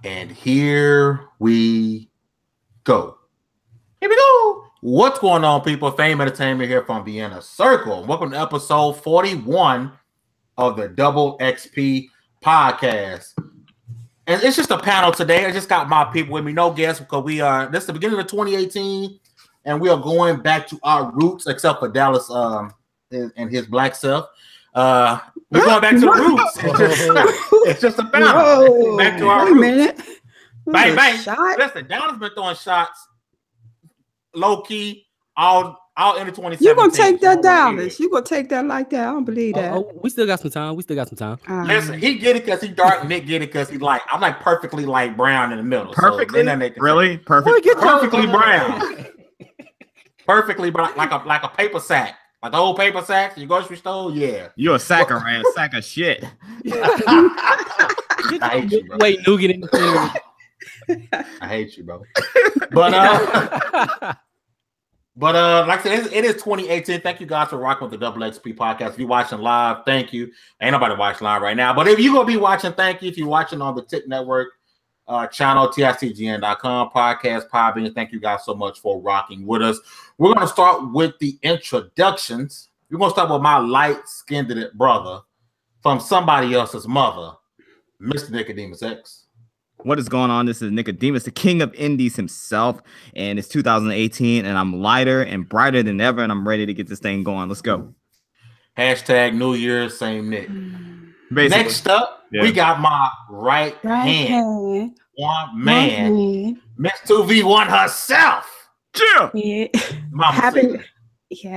And here we go. Here we go. What's going on, people? Fame Entertainment here from the Inner Circle. Welcome to episode 41 of the Double XP podcast. And it's just a panel today. I just got my people with me, no guests, because this is the beginning of 2018, and we are going back to our roots, except for Dallas and his black self. We're going back to the roots. It's just a panel. Whoa, back to our roots. Bang, bang. Shot? Listen, Dallas been throwing shots low key all into 2017. You gonna take that, Dallas? You gonna take that like that? I don't believe that. We still got some time. Listen, he get it because he dark. Nick get it because he light. I'm like perfectly light brown in the middle. Perfectly, really perfect. Perfectly brown. Perfectly brown, like a paper sack. Like the old paper sacks, your grocery store, yeah. You a sack of a sack of shit. I hate you, bro. Wait, nougat in the I hate you, bro. But like I said, it is 2018. Thank you guys for rocking with the Double XP podcast. If you're watching live, thank you. Ain't nobody watching live right now, but if you're gonna be watching, thank you. If you're watching on the TiC Network channel, TICGN.com, podcast, Podbean, thank you guys so much for rocking with us. We're gonna start with the introductions. We're gonna start with my light-skinned brother from somebody else's mother, Mr. Nickodemus X. What is going on? This is Nickodemus, the king of indies himself, and it's 2018, and I'm lighter and brighter than ever, and I'm ready to get this thing going. Let's go. Hashtag New Year's, same Nick. Basically. Next up, we got my right hand. One man, Miss 2V1 herself. Yeah.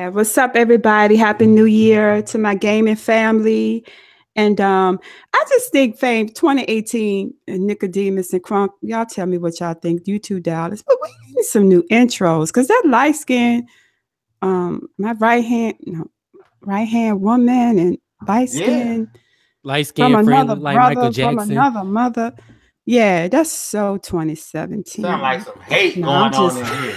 What's up, everybody? Happy New Year to my gaming family. And I just think Fame 2018 and Nickodemus and Crunk, y'all tell me what y'all think. You two, Dallas. But we need some new intros because that light skin, my right hand woman and light skin. Light skin friend like brother, Michael Jackson. From another mother. Yeah, that's so 2017. Sound like some hate going on in here.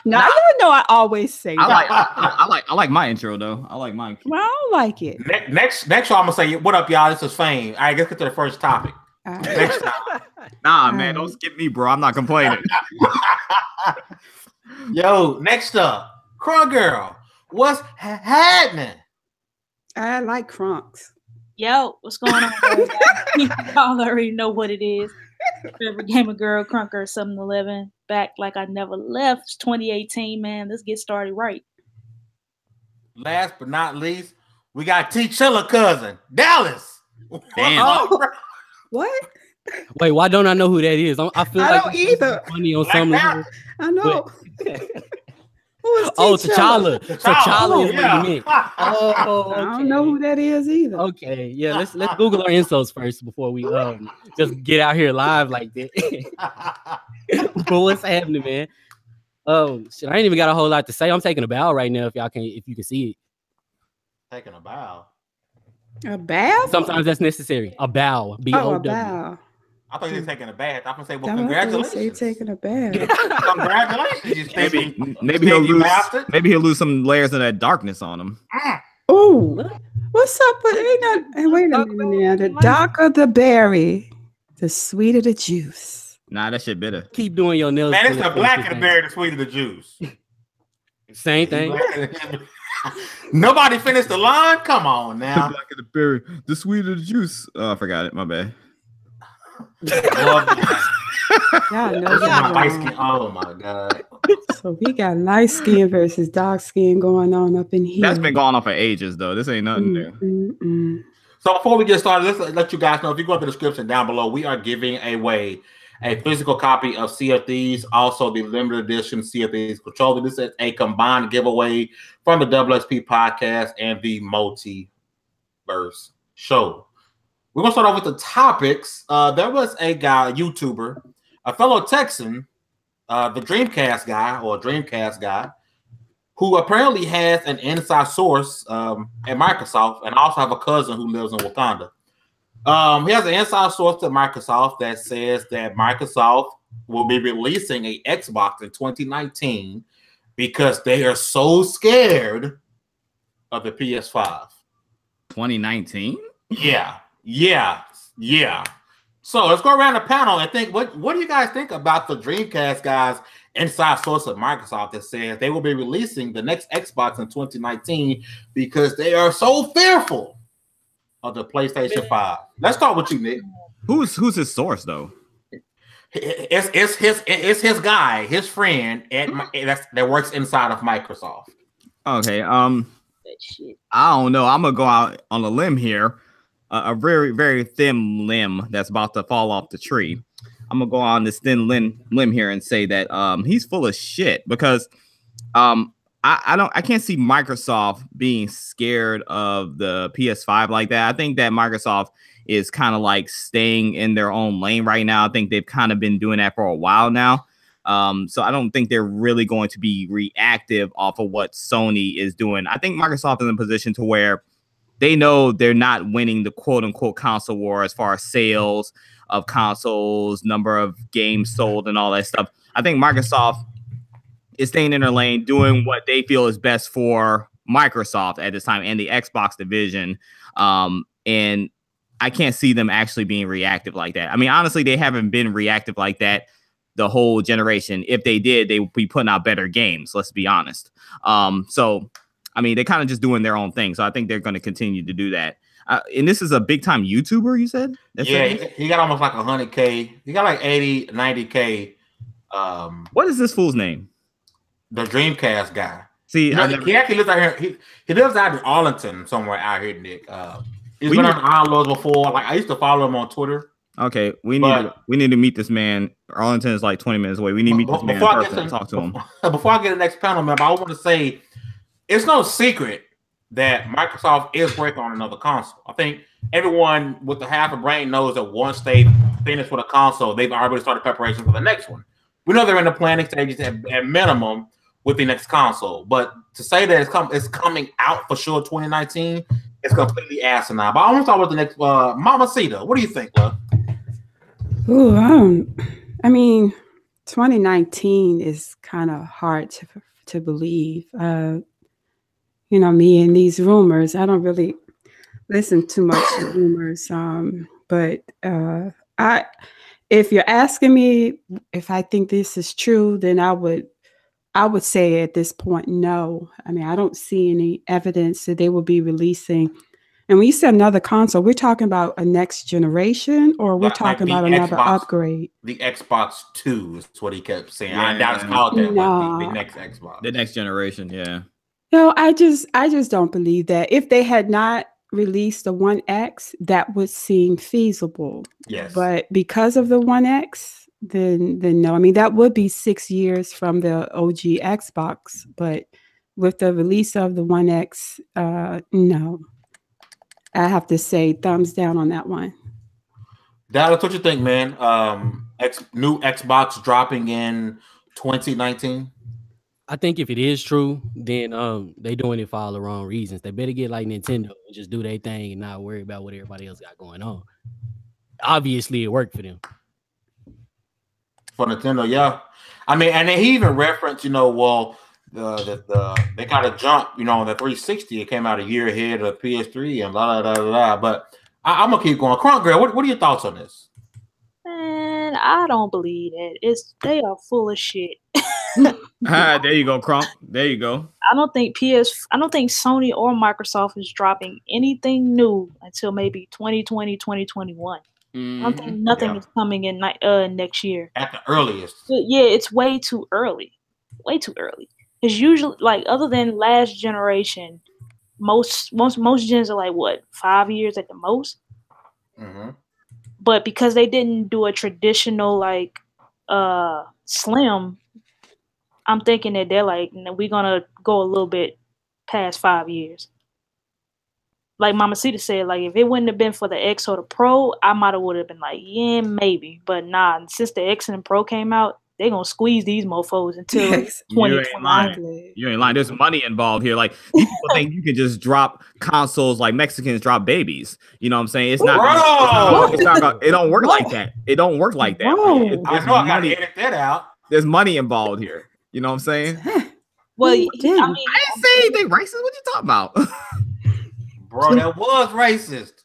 No, you know I always say that. I like my intro though. I like mine. Well, I don't like it. Next, I'm gonna say, what up, y'all? This is Fame. All right, let's get to the first topic. Next time. Nah, man, don't skip me, bro. I'm not complaining. Yo, next up, Crunk Girl. What's happening? I like Crunks. Yo, what's going on? Y'all already know what it is. Favorite gamer girl, Crunk Girl 711. Back like I never left. It's 2018, man. Let's get started right. Last but not least, we got T-Chilla cousin, Dallas. Damn. Oh, what? Wait, why don't I know who that is? I feel I like don't either. Funny on some level. I know. T'Challa. T'Challa is yeah. what you meant. Oh, okay. I don't know who that is either. Okay, yeah. Let's Google our insults first before we just get out here live like that. But what's happening, man? Shit, I ain't even got a whole lot to say. I'm taking a bow right now. If you can see it. Taking a bow. A bow? Sometimes that's necessary. A bow. B-O-W. A bow. I thought you were taking a bath. I'm gonna say, well, Say congratulations. taking a bath. Congratulations. Maybe he'll lose some layers of that darkness on him. Oh, what's up? But ain't not. Wait a minute now. The darker the berry, the sweeter the juice. Nah, that shit bitter. Keep doing your nails. Man, it's the black of the berry, the sweet of the juice. Same thing. Nobody finished the line. Come on now. The black of the berry, the sweet of the juice. Oh, I forgot it. My bad. Oh my god. So we got light skin versus dark skin going on up in here. That's been going on for ages though. This ain't nothing new. So before we get started, let's let you guys know, if you go to the description down below, we are giving away a physical copy of Sea of Thieves, also the limited edition Sea of Thieves controller. This is a combined giveaway from the Double XP podcast and the Multiverse show. We're going to start off with the topics. There was a guy, a YouTuber, a fellow Texan, the Dreamcast guy, who apparently has an inside source at Microsoft, and also have a cousin who lives in Wakanda. He has an inside source at Microsoft that says that Microsoft will be releasing a Xbox in 2019 because they are so scared of the PS5. 2019? Yeah. So let's go around the panel and think. What do you guys think about the Dreamcast guys? Inside source of Microsoft that says they will be releasing the next Xbox in 2019 because they are so fearful of the PlayStation 5. Let's start with you, Nick. Who's his source though? It's his guy, his friend that works inside of Microsoft. Okay. I don't know. I'm gonna go out on a limb here, a very, very thin limb that's about to fall off the tree. I'm gonna go on this thin limb here and say that he's full of shit because I can't see Microsoft being scared of the PS5 like that. I think that Microsoft is kind of like staying in their own lane right now. I think they've kind of been doing that for a while now. So I don't think they're really going to be reactive off of what Sony is doing. I think Microsoft is in a position to where they know they're not winning the quote unquote console war as far as sales of consoles, number of games sold, and all that stuff. I think Microsoft is staying in their lane, doing what they feel is best for Microsoft at this time and the Xbox division. And I can't see them actually being reactive like that. I mean, honestly, they haven't been reactive like that the whole generation. If they did, they would be putting out better games. Let's be honest. So, I mean, they're kind of just doing their own thing. So I think they're going to continue to do that. And this is a big time YouTuber, you said? He got almost like 100K. He got like 80, 90K. What is this fool's name? The Dreamcast guy. See, he actually lives out here. He lives out in Arlington, somewhere out here, Nick. He's been on Islands before. Like I used to follow him on Twitter. Okay, we need to meet this man. Arlington is like 20 minutes away. We need to meet this man in person and talk to him. Before I get to the next panel, man, I want to say it's no secret that Microsoft is working on another console. I think everyone with the half a brain knows that once they finish with a console, they've already started preparation for the next one. We know they're in the planning stages at minimum with the next console. But to say that it's coming out for sure 2019, it's completely asinine. But I want to start with the next Mamacita. What do you think, love? Ooh, I mean, 2019 is kind of hard to believe. You know, me and these rumors, I don't really listen too much to rumors. But if you're asking me if I think this is true, then I would say at this point, no. I mean, I don't see any evidence that they will be releasing. And when you say another console, we're talking about a next generation, or we're talking about another upgrade. The Xbox 2 is what he kept saying. Yeah, I doubt it's called that. No. The next Xbox. The next generation, yeah. No, I just don't believe that. If they had not released the One X, that would seem feasible. Yes. But because of the One X, then no. I mean, that would be 6 years from the OG Xbox. But with the release of the One X, no. I have to say thumbs down on that one. Dallas, what you think, man? New Xbox dropping in 2019? I think if it is true, then they doing it for all the wrong reasons. They better get like Nintendo and just do their thing and not worry about what everybody else got going on. Obviously, it worked for them. For Nintendo, yeah. I mean, and then he even referenced, you know, well, they got to jump, you know, the 360. It came out a year ahead of PS3 and blah blah blah blah. But I'm gonna keep going. Crunk Girl, what are your thoughts on this? Man, I don't believe it. They are full of shit. There you go, Crunk. There you go. I don't think Sony or Microsoft is dropping anything new until maybe 2020, 2021. I don't think nothing is coming in next year. At the earliest. Yeah, it's way too early. Way too early. Because usually, like, other than last generation, most gens are like, what, 5 years at the most? Mm-hmm. But because they didn't do a traditional, like, slim, I'm thinking that they're like, we're going to go a little bit past 5 years. Like Mamacita said, like, if it wouldn't have been for the X or the Pro, I might have would have been like, yeah, maybe. But nah, since the X and the Pro came out, they're going to squeeze these mofos until 2020. You ain't lying. There's money involved here. Like, people think you can just drop consoles like Mexicans drop babies. You know what I'm saying? It's not. It don't work like that. It don't work like that. I know I got to edit that out. There's money involved here. You know what I'm saying? Well, I mean, I didn't say anything racist. What you talking about? Bro, that was racist.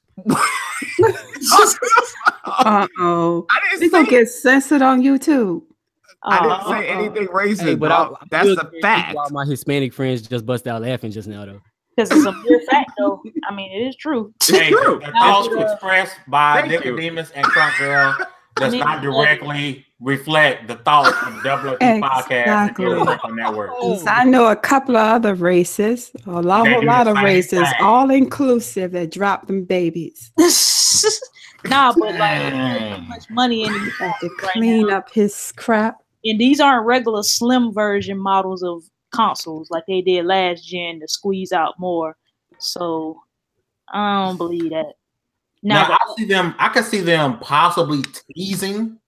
Uh-oh. I We didn't gonna say get censored on YouTube. I didn't say anything racist. Hey, but That's a fact. All my Hispanic friends just bust out laughing just now, though. Because it's a mere fact, though. I mean, it is true. It's true. The thoughts expressed by Nickodemus and Crunk Girl does not directly reflect the thoughts of the WFP podcast and KidSmoove Network. I know a couple of other races, a whole lot of races, all inclusive that drop them babies. Nah, but like too much money in these to clean up his crap. And these aren't regular slim version models of consoles like they did last gen to squeeze out more. So I don't believe that. Now I can see them possibly teasing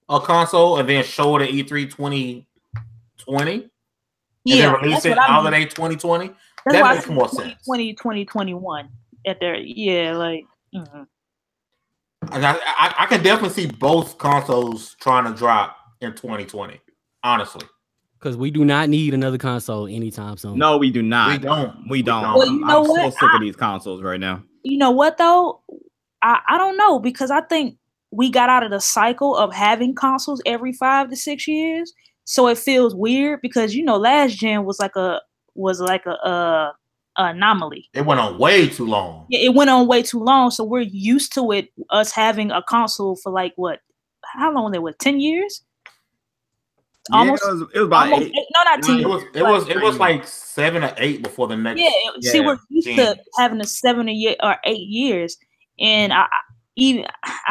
a console and then show it at E3 2020. Yeah, and then release it holiday 2020. That makes more sense. 2021 at their like. And I can definitely see both consoles trying to drop in 2020. Honestly. Because we do not need another console anytime soon. No, we do not. We don't. Well, you know I'm so sick of these consoles right now. You know what though? I don't know, because I think we got out of the cycle of having consoles every 5 to 6 years. So it feels weird because last gen was like a anomaly. It went on way too long. Yeah, it went on way too long. So we're used to us having a console for like how long they were? 10 years? Almost. Yeah, it was about 8. No, not 10 years. It was like 7 or 8 before the next. Yeah, see, we're used to having a 7 or 8 years, and I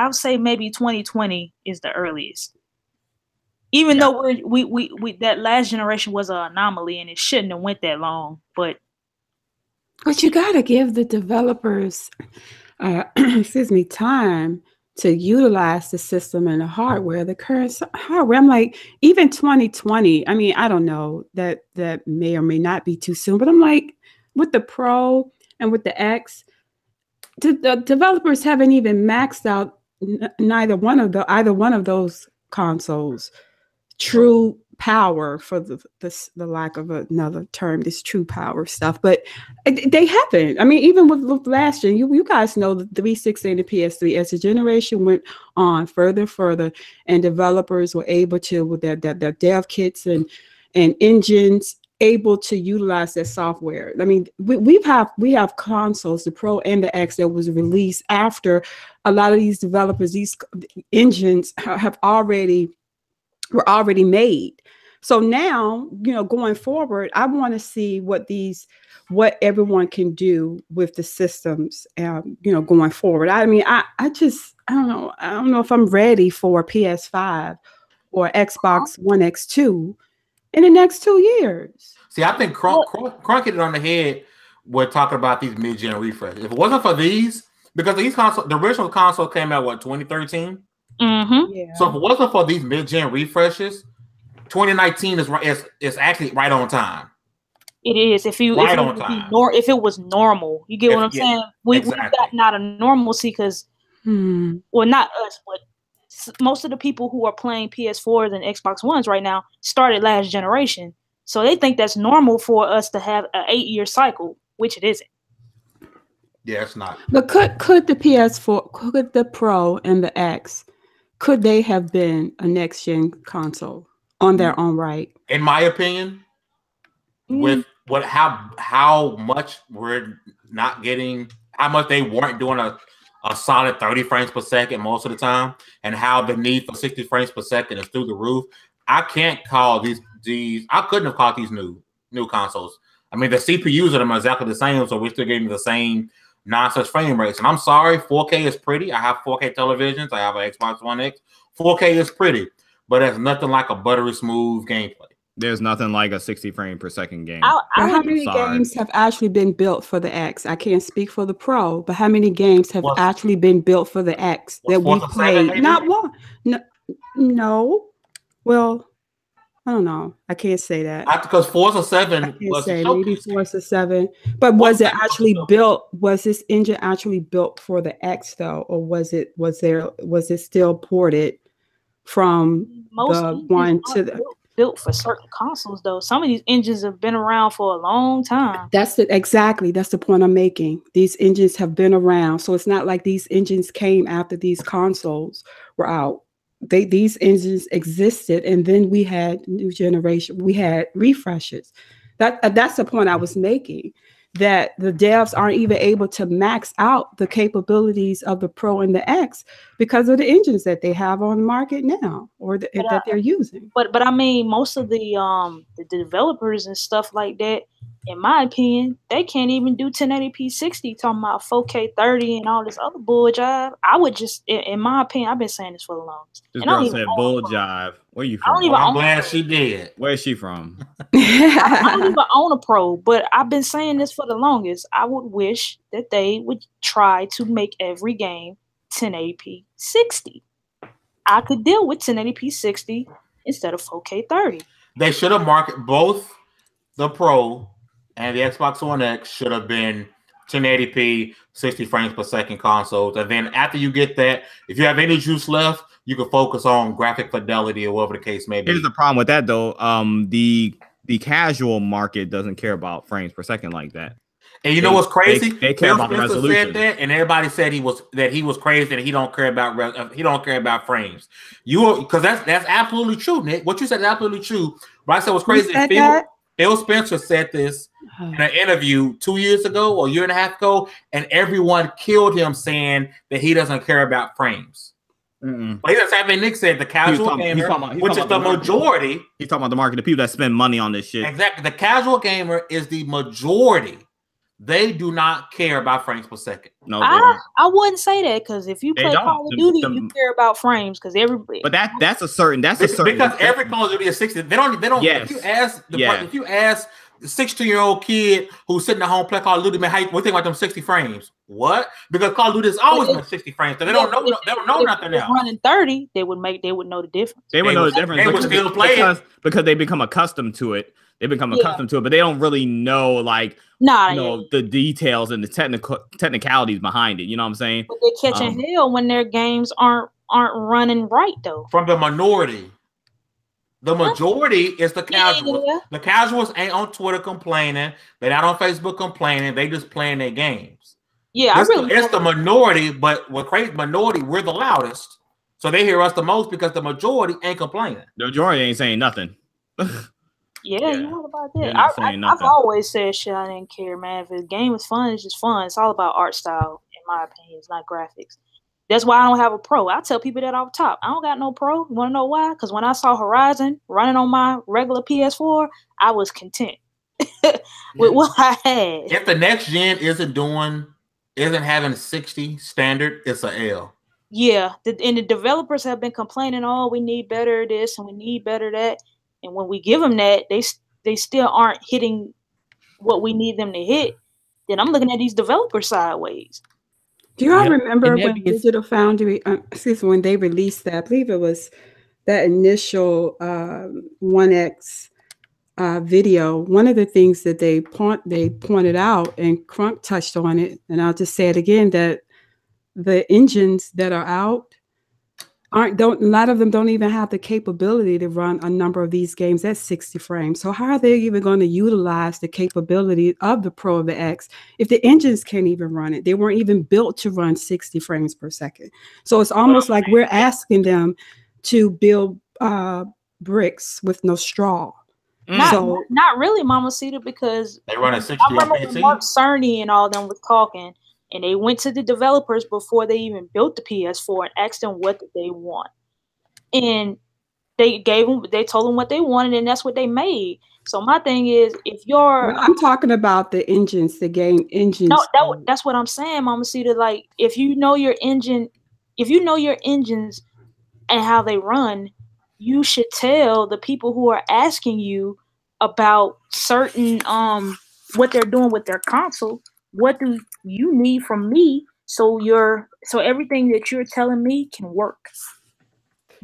would say maybe 2020 is the earliest. Even though we that last generation was an anomaly and it shouldn't have went that long, but you got to give the developers, time to utilize the system and the hardware, the current hardware. I'm like, even 2020. I mean, I don't know, that may or may not be too soon, but I'm like, with the Pro and with the X, the developers haven't even maxed out either one of those consoles. True power, for the lack of another term, this true power stuff, but they haven't. I mean, even with last gen, you guys know the 360 and the PS3, as the generation went on further, and developers were able to, with their dev kits and engines, able to utilize that software. I mean, we have consoles, the Pro and the X, that was released after a lot of these developers, these engines were already made. So now, going forward, I want to see what everyone can do with the systems, going forward. I mean, I don't know. I don't know if I'm ready for PS5 or Xbox One X2 in the next 2 years. See, I think Crunk hit it on the head. We're talking about these mid-gen refreshes. If it wasn't for these, because the original console came out 2013. Mm-hmm. Yeah. So if it wasn't for these mid-gen refreshes, 2019 is actually right on time. It is. If it was normal, you get what I'm saying? We got not a normalcy because, well, not us, but most of the people who are playing PS4s and Xbox Ones right now started last generation. So they think that's normal for us to have an 8-year cycle, which it isn't. Yeah, it's not. But could the PS4, could the Pro and the X, could they have been a next gen console on their own right? In my opinion, with how much we're not getting, how much they weren't doing a solid 30 frames per second most of the time, and how the need for 60 frames per second is through the roof. I can't call these. I couldn't have called these new consoles. I mean, the CPUs of them are exactly the same, so we're still getting the same nonsense frame rates. And I'm sorry, 4K is pretty. I have 4K televisions. I have an Xbox One X. 4K is pretty, but it's nothing like a buttery smooth gameplay. There's nothing like a 60 frame per second game. How many games have actually been built for the X? I can't speak for the Pro, but how many games have actually been built for the X that we played? Not one. No. Well, I don't know. I can't say that. Because Forza 7 was maybe Forza 7. But was it actually built? Was this engine actually built for the X though, or was it still ported from the one to the? built for certain consoles, though. Some of these engines have been around for a long time. That's the point I'm making. These engines have been around, so it's not like these engines came after these consoles were out. These engines existed, and then we had new generation. We had refreshes. That's the point I was making. That the devs aren't even able to max out the capabilities of the Pro and the X because of the engines that they have on the market now, or that they're using. But I mean, most of the developers and stuff like that, in my opinion, they can't even do 1080p 60, talking about 4K 30 and all this other bull jive. I would just, in my opinion, I've been saying this for the longest. This girl said bull jive. Where you from? I'm glad she did. Where is she from? I don't even own a Pro, but I've been saying this for the longest. I would wish that they would try to make every game 1080p 60. I could deal with 1080p 60 instead of 4K 30. They should have marketed both the Pro and the Xbox One X should have been 1080p 60 frames per second consoles. And then after you get that, if you have any juice left, you can focus on graphic fidelity or whatever the case may be. Here's the problem with that, though. The casual market doesn't care about frames per second like that. And you know what's crazy? They care about the resolution. Said that, and everybody said he was crazy and he don't care about frames. Because that's absolutely true, Nick. What you said is absolutely true. What I said was crazy. Phil Spencer said this in an interview 2 years ago or a year and a half ago, and everyone killed him saying that he doesn't care about frames. But he's the same thing Nick said, the casual gamer, which is the majority. He's talking about the market of people that spend money on this shit. Exactly. The casual gamer is the majority. They do not care about frames per second. No, I wouldn't say that, because if you play Call of Duty, you care about frames, because everybody. But that's a certain because every Call of Duty is 60. They don't. Yes. If you ask the 16-year-old kid who's sitting at home playing Call of Duty, man, what do you think about them 60 frames? What? Because Call of Duty has always been 60 frames, so they don't know. They don't know nothing else. Running 30, they would know the difference. They would know the difference. They would still play it because they become accustomed to it. They become accustomed to it, but they don't really know the details and the technicalities behind it. You know what I'm saying? But they're catching hell when their games aren't running right, though. From the minority. The majority is the casuals. Yeah. The casuals ain't on Twitter complaining. They're not on Facebook complaining. They just playing their games. Yeah, it's the minority, but we're crazy minority. We're the loudest, so they hear us the most because the majority ain't complaining. The majority ain't saying nothing. Yeah, you know about that. I've always said shit. I didn't care, man. If the game is fun, it's just fun. It's all about art style, in my opinion. It's not graphics. That's why I don't have a Pro. I tell people that off top. I don't got no Pro. You want to know why? Because when I saw Horizon running on my regular PS4, I was content with what I had. If the next gen isn't having 60 standard, it's an L. Yeah, and the developers have been complaining, oh, we need better this and we need better that. And when we give them that, they still aren't hitting what we need them to hit. Then I'm looking at these developers sideways. Do you all remember when Digital Foundry, when they released that? I believe it was that initial 1X video. One of the things that they pointed out, and Crunk touched on it, and I'll just say it again, that the engines that are out a lot of them don't even have the capability to run a number of these games at 60 frames. So how are they even going to utilize the capability of the Pro or the X if the engines can't even run it? They weren't even built to run 60 frames per second. So it's almost like we're asking them to build bricks with no straw. Not really, Mamacita, because they run at 60. I remember when Mark Cerny and all them was talking. And they went to the developers before they even built the PS4 and asked them what did they want. And they told them what they wanted, and that's what they made. So my thing is, I'm talking about the engines, the game engines. No, that's what I'm saying, Mamacita. Like, if you know your engines and how they run, you should tell the people who are asking you about certain what they're doing with their console. What do you need from me so everything that you're telling me can work?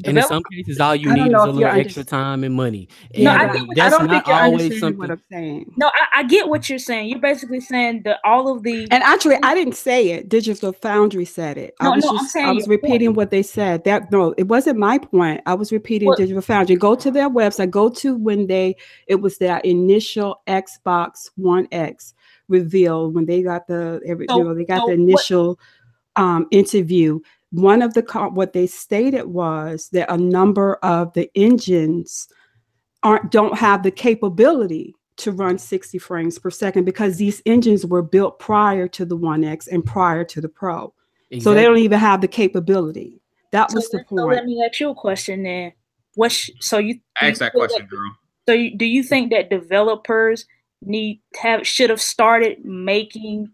And in some cases, all you need is a little extra time and money. And no, I don't think you're understanding what I'm saying. No, I get what you're saying. You're basically saying that all of the and actually, I didn't say it. Digital Foundry said it. I was repeating what they said. It wasn't my point. I was repeating Digital Foundry. Go to their website. Go to when it was their initial Xbox One X reveal when they got the initial interview. One of what they stated was that a number of the engines don't have the capability to run 60 frames per second because these engines were built prior to the 1X and prior to the Pro. Exactly. So they don't even have the capability. That was the point. So let me ask you a question then. Ask that question, girl. So do you think that developers should have started making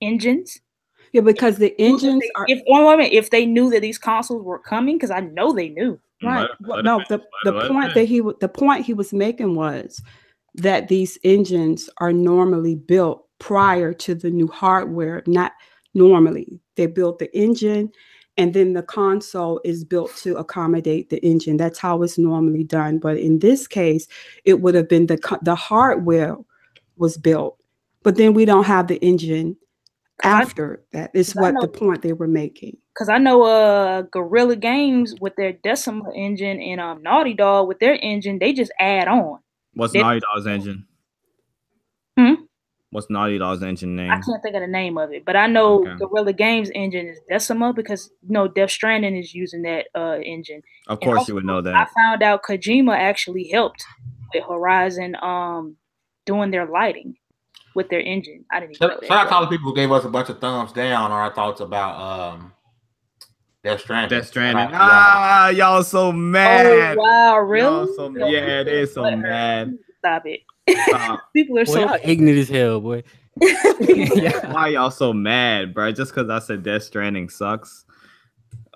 engines? Yeah, because the engines if they knew that these consoles were coming, because I know they knew. Right. The point he was making was that these engines are normally built prior to the new hardware. Not normally. They built the engine and then the console is built to accommodate the engine. That's how it's normally done. But in this case, it would have been the hardware was built, but then we don't have the engine after that. Is what the point they were making. Because I know Guerrilla Games with their Decima engine and Naughty Dog with their engine, they just add on. What's Naughty Dog's engine? What's Naughty Dog's engine name? I can't think of the name of it, but I know Guerrilla Games engine is Decima because Death Stranding is using that engine. Of course, you would know that. I found out Kojima actually helped with Horizon doing their lighting with their engine. I didn't even know that. Shout out to all the people who gave us a bunch of thumbs down on our thoughts about Death Stranding. Y'all so mad. Oh, wow, really? Yeah, they're so mad. Stop it. People are so ignorant as hell, boy. Why y'all so mad, bro? Just because I said Death Stranding sucks?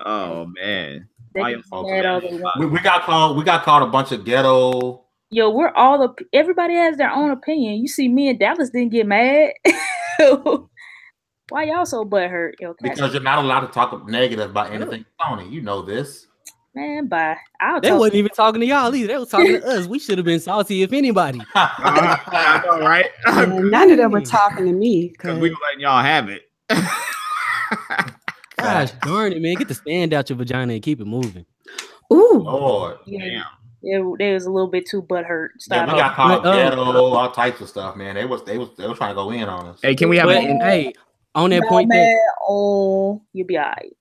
Oh man. Why y'all so mad? We got called a bunch of ghetto. Yo, everybody has their own opinion. You see, me and Dallas didn't get mad. Why y'all so butthurt? Because you're not allowed to talk negative about anything Sony. You know this. Man, bye. They wasn't even talking to y'all either. They was talking to us. We should have been salty if anybody. I know, right? None of them were talking to me because we were letting y'all have it. Gosh darn it, man! Get the stand out your vagina and keep it moving. Ooh, Lord, damn. They was a little bit too butthurt. Yeah, we got called ghetto, all types of stuff, man. They was trying to go in on us. Hey, can we have on that point you'll be all right.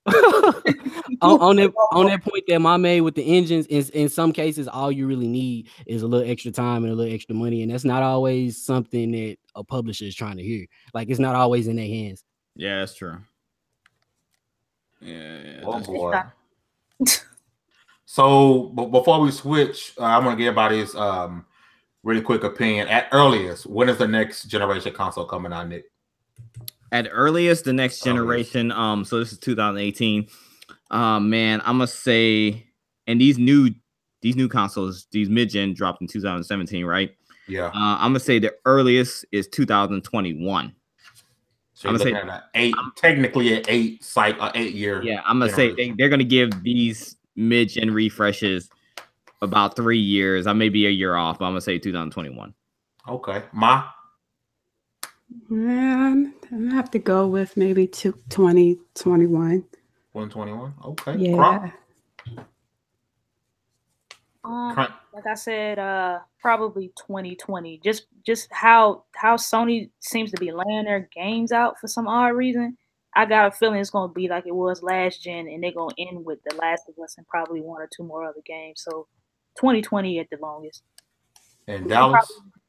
on that point that Ma made with the engines, in some cases, all you really need is a little extra time and a little extra money, and that's not always something that a publisher is trying to hear. Like, it's not always in their hands. Yeah, that's true. Yeah. Oh boy. So, before we switch, I'm going to give everybody's really quick opinion. At earliest, when is the next generation console coming out, Nick? At earliest, the next generation. So this is 2018. Man, I'm gonna say, and these new consoles, these mid-gen dropped in 2017, right? Yeah. I'm gonna say the earliest is 2021. So I'm gonna say technically an 8 year. Yeah, I'm gonna say they're gonna give these mid-gen refreshes about 3 years. I may be a year off, but I'm gonna say 2021. Okay, Ma. I'm gonna have to go with maybe 2021. 121. Okay. Yeah. Like I said, probably 2020. Just how Sony seems to be laying their games out for some odd reason. I got a feeling it's gonna be like it was last gen, and they're gonna end with The Last of Us and probably 1 or 2 more other games. So 2020 at the longest. And Dallas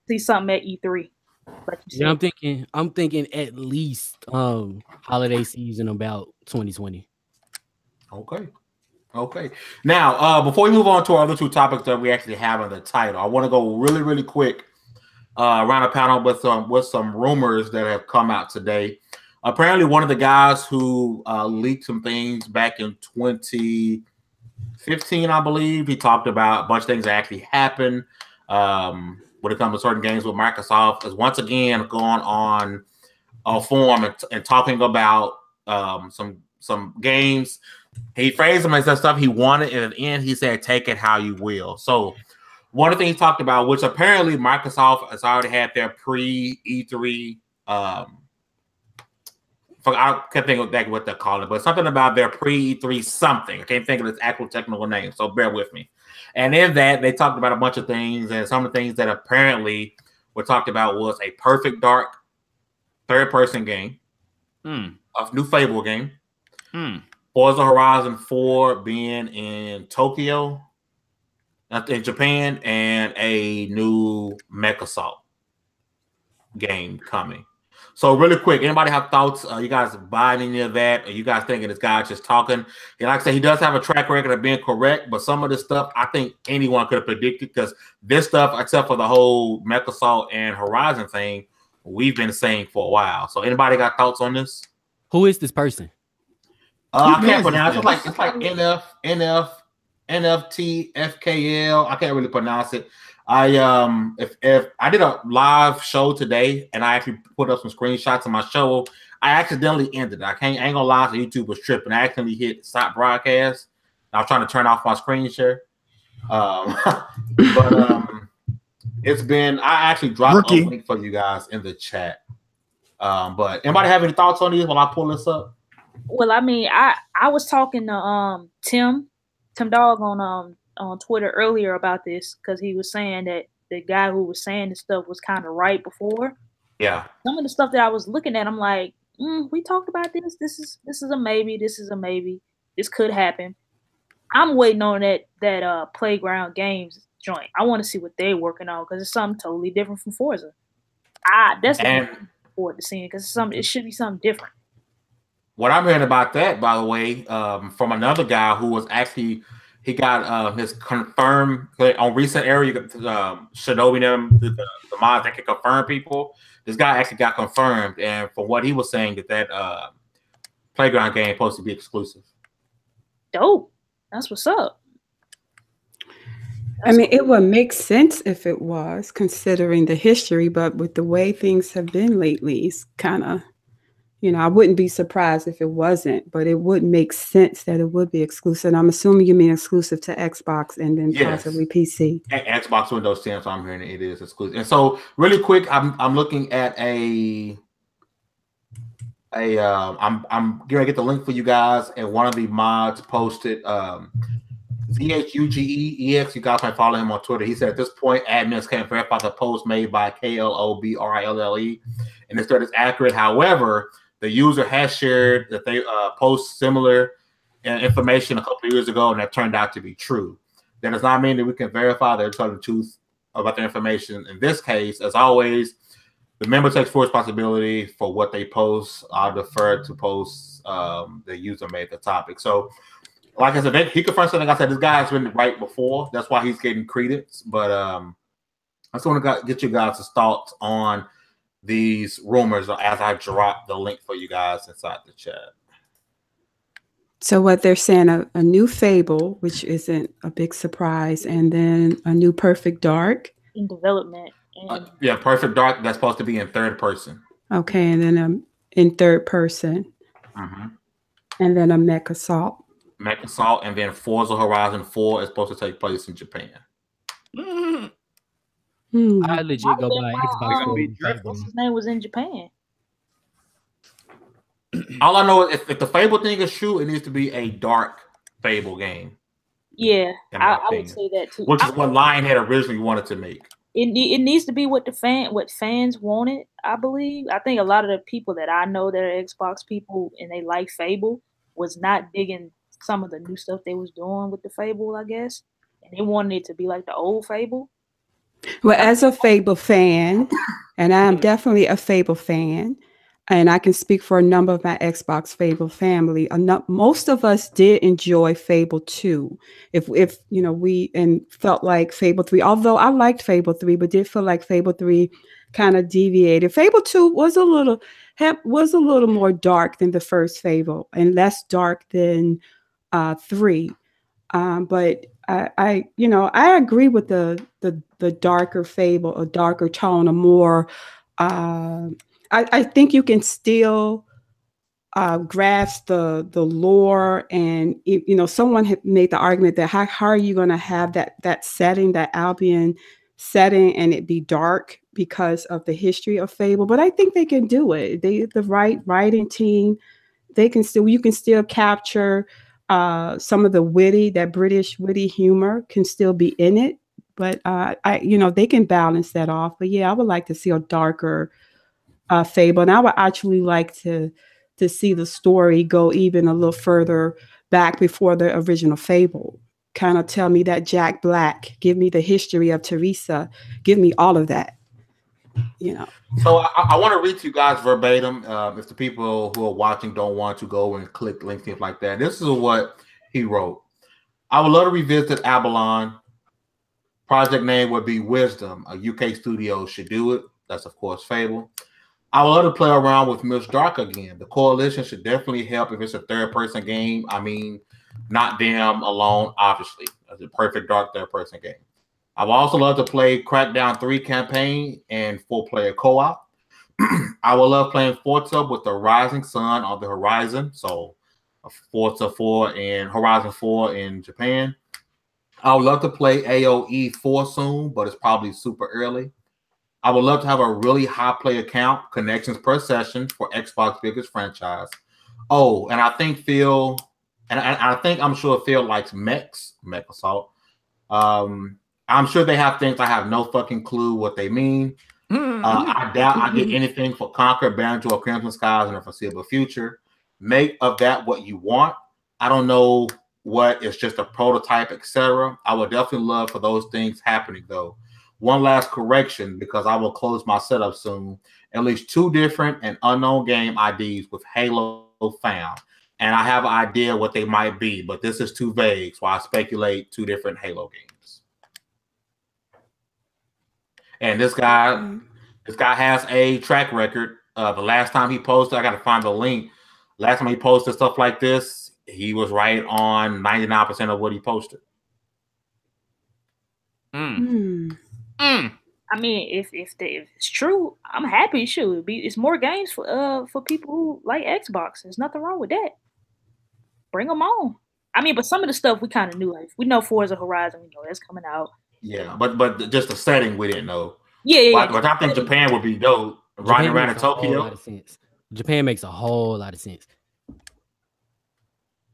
see something at E3. Yeah, I'm thinking at least holiday season about 2020. Okay. Now, before we move on to our other 2 topics that we actually have in the title, I want to go really, really quick around the panel with some rumors that have come out today. Apparently, one of the guys who leaked some things back in 2015, I believe, he talked about a bunch of things that actually happened. When it comes to certain games with Microsoft, is once again going on a forum and talking about some games He phrased them as the stuff he wanted, and at the end he said, "Take it how you will." So one of the things he talked about, which apparently Microsoft has already had their pre-E3. I can't think of exactly what they're calling it, but something about their pre-E3 something. I can't think of its actual technical name, so bear with me. And in that, they talked about a bunch of things, and some of the things that apparently were talked about was a perfect dark third-person game, a new Fable game, Forza Horizon 4 being in Tokyo, in Japan, and a new MechAssault game coming. So really quick, anybody have thoughts? You guys buying any of that? Are you guys thinking this guy's just talking? And like I said, he does have a track record of being correct, but some of this stuff I think anyone could have predicted, because this stuff, except for the whole MechAssault and Horizon thing, we've been saying for a while. So anybody got thoughts on this? Who is this person? I can't pronounce it. It's like NFT, FKL. I can't really pronounce it. If I did a live show today and I actually put up some screenshots of my show, I accidentally ended it. I ain't gonna lie, so YouTube was tripping. I accidentally hit stop broadcast. I was trying to turn off my screen share. It's been, I actually dropped a link for you guys in the chat. But anybody have any thoughts on these while I pull this up? Well, I mean, I was talking to Tim Dog on Twitter earlier about this, because he was saying that the guy who was saying this stuff was kind of right before. Yeah. Some of the stuff that I was looking at, I'm like, we talked about this. This is a maybe. This is a maybe. This could happen. I'm waiting on that Playground Games joint. I want to see what they're working on, because it's something totally different from Forza. That's what I'm looking forward to seeing, because it should be something different. What I'm hearing about that, by the way, from another guy who was actually, he got his confirmed on recent area, Shinobi them, the mods that can confirm people. This guy actually got confirmed, and from what he was saying, that Playground game is supposed to be exclusive. Dope. That's what's up. I mean, it would make sense if it was, considering the history, but with the way things have been lately, it's kind of, I wouldn't be surprised if it wasn't, but it would make sense that it would be exclusive. And I'm assuming you mean exclusive to Xbox and then possibly PC. Xbox, Windows 10, so I'm hearing it is exclusive. And so really quick, I'm looking at I'm going to get the link for you guys, and one of the mods posted ZHUGEEX. You guys can follow him on Twitter. He said at this point, admins can't verify the post made by KLOBRILLE, and this thread is accurate. However, the user has shared that they post similar information a couple of years ago, and that turned out to be true. That does not mean that we can verify they're telling the truth about the information. In this case, as always, the member takes full responsibility for what they post. I'll defer to posts the user made the topic. So, like I said, he confirmed something. I said this guy has been right before. That's why he's getting credence. But I just want to get you guys' thoughts on these rumors as I drop the link for you guys inside the chat. So what they're saying, a new Fable, which isn't a big surprise, and then a new Perfect Dark. In development. Yeah, Perfect Dark, that's supposed to be in third person. Okay, and then in third person. And then a MechAssault. MechAssault, and then Forza Horizon 4 is supposed to take place in Japan. I legit go buy Xbox. What's his name was in Japan. All I know is if the Fable thing is true, it needs to be a dark Fable game. Yeah, I would say that too. Which is what Lionhead originally wanted to make. It needs to be what fans wanted, I believe. I think a lot of the people that I know that are Xbox people and they like Fable was not digging some of the new stuff they was doing with the Fable, I guess. And they wanted it to be like the old Fable. Well, as a Fable fan, and I'm definitely a Fable fan, and I can speak for a number of my Xbox Fable family. Most of us did enjoy Fable 2. If we felt like Fable 3, although I liked Fable 3, but did feel like Fable 3 kind of deviated. Fable 2 was a little more dark than the first Fable and less dark than 3. But I agree with the darker Fable, a darker tone, a more I think you can still grasp the lore, and you know, someone had made the argument that how are you going to have that setting, that Albion setting, and it be dark because of the history of Fable? But I think they can do it. The right writing team, you can still capture some of that British witty humor can still be in it. But they can balance that off. But yeah, I would like to see a darker Fable, and I would actually like to see the story go even a little further back before the original Fable. Kind of tell me that Jack Black, give me the history of Teresa, give me all of that. You know. So I want to read to you guys verbatim. If the people who are watching don't want to go and click links, things like that. This is what he wrote. I would love to revisit Abalon. Project name would be Wisdom. A UK studio should do it. That's of course Fable. I would love to play around with Miss Dark again. The Coalition should definitely help if it's a third-person game. I mean, not them alone, obviously. It's a perfect dark third-person game. I would also love to play Crackdown 3 campaign and 4-player co-op. I would love playing Forza with the Rising Sun on the horizon. So Forza 4 and Horizon 4 in Japan. I would love to play AOE 4 soon, but it's probably super early. I would love to have a really high player count, connections per session for Xbox biggest franchise. Oh, and I think Phil, I'm sure Phil likes mech assault. I'm sure they have things I have no fucking clue what they mean. I doubt I get anything for Conquer, Banjo, or Crimson Skies in the foreseeable future. Make of that what you want. I don't know what is just a prototype, etc. I would definitely love for those things happening though. One last correction, because I will close my setup soon. At least 2 different and unknown game IDs with Halo found. And I have an idea what they might be, but this is too vague, so I speculate 2 different Halo games. And this guy has a track record. The last time he posted, I got to find the link. Last time he posted stuff like this, he was right on 99% of what he posted. I mean, if it's true, I'm happy. Shoot, it's more games for people who like Xbox. There's nothing wrong with that. Bring them on. I mean, but some of the stuff we kind of knew. Like, we know Forza Horizon. We know that's coming out. Yeah, but just the setting we didn't know. Yeah. But I think Japan would be dope. Riding around in Tokyo. Japan makes a whole lot of sense.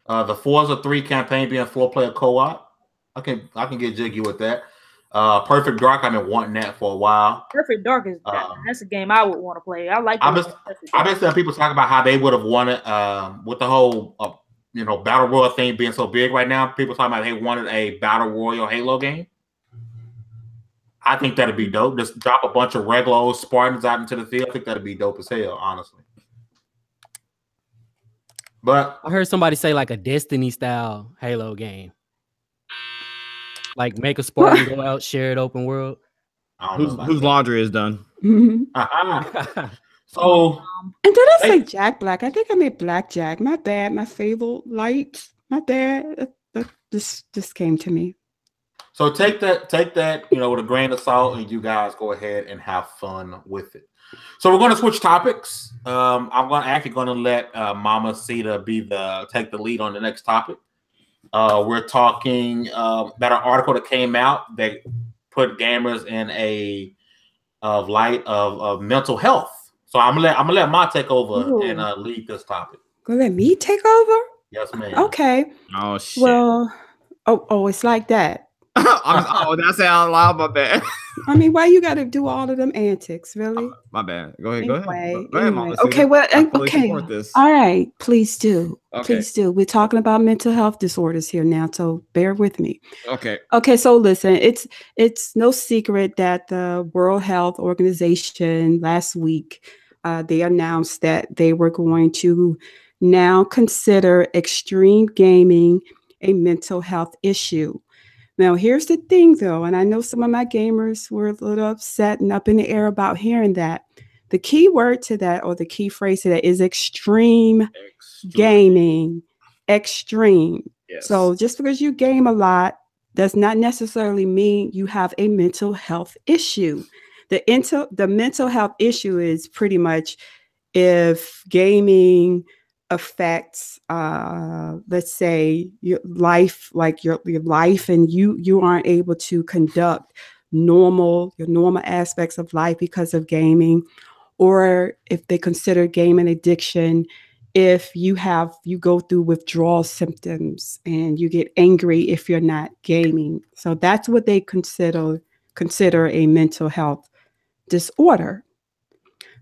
The Forza 3 campaign being 4-player co-op. I can get jiggy with that. Perfect Dark, I've been wanting that for a while. Perfect Dark is that's a game I would want to play. I like. I've been seeing people talk about how they would have wanted with the whole battle royale thing being so big right now. People talking about they wanted a battle royale Halo game. I think that'd be dope. Just drop a bunch of regular old Spartans out into the field. I think that'd be dope as hell, honestly. But I heard somebody say like a Destiny style Halo game. Like make a Spartan go out, share it open world. Whose laundry is done. So and did I say Jack Black? I think I meant Black Jack. My bad. My Fable light. My bad. This came to me. So take that, with a grain of salt, and you guys go ahead and have fun with it. So we're going to switch topics. I'm actually going to let Mamacita take the lead on the next topic. We're talking about an article that came out that put gamers in a light of mental health. So I'm gonna let Ma take over and lead this topic. Gonna let me take over? Yes, ma'am. Okay. Oh shit. Well, it's like that. That's out loud. My bad. I mean, why you got to do all of them antics, really? My bad. Go ahead. Anyway. Go ahead, Mama. Okay. Well, okay. All right. Please do. Okay. Please do. We're talking about mental health disorders here now, so bear with me. Okay. Okay. So listen, it's no secret that the World Health Organization last week they announced that they were going to now consider extreme gaming a mental health issue. Now, here's the thing, though, and I know some of my gamers were a little upset and up in the air about hearing that. The key word to that, or the key phrase to that, is extreme gaming. Extreme. Yes. So just because you game a lot does not necessarily mean you have a mental health issue. The mental health issue is pretty much if gaming affects, let's say, your life, like your life, and you aren't able to conduct your normal aspects of life because of gaming, or if they consider gaming addiction, if you go through withdrawal symptoms and you get angry if you're not gaming. So that's what they consider a mental health disorder.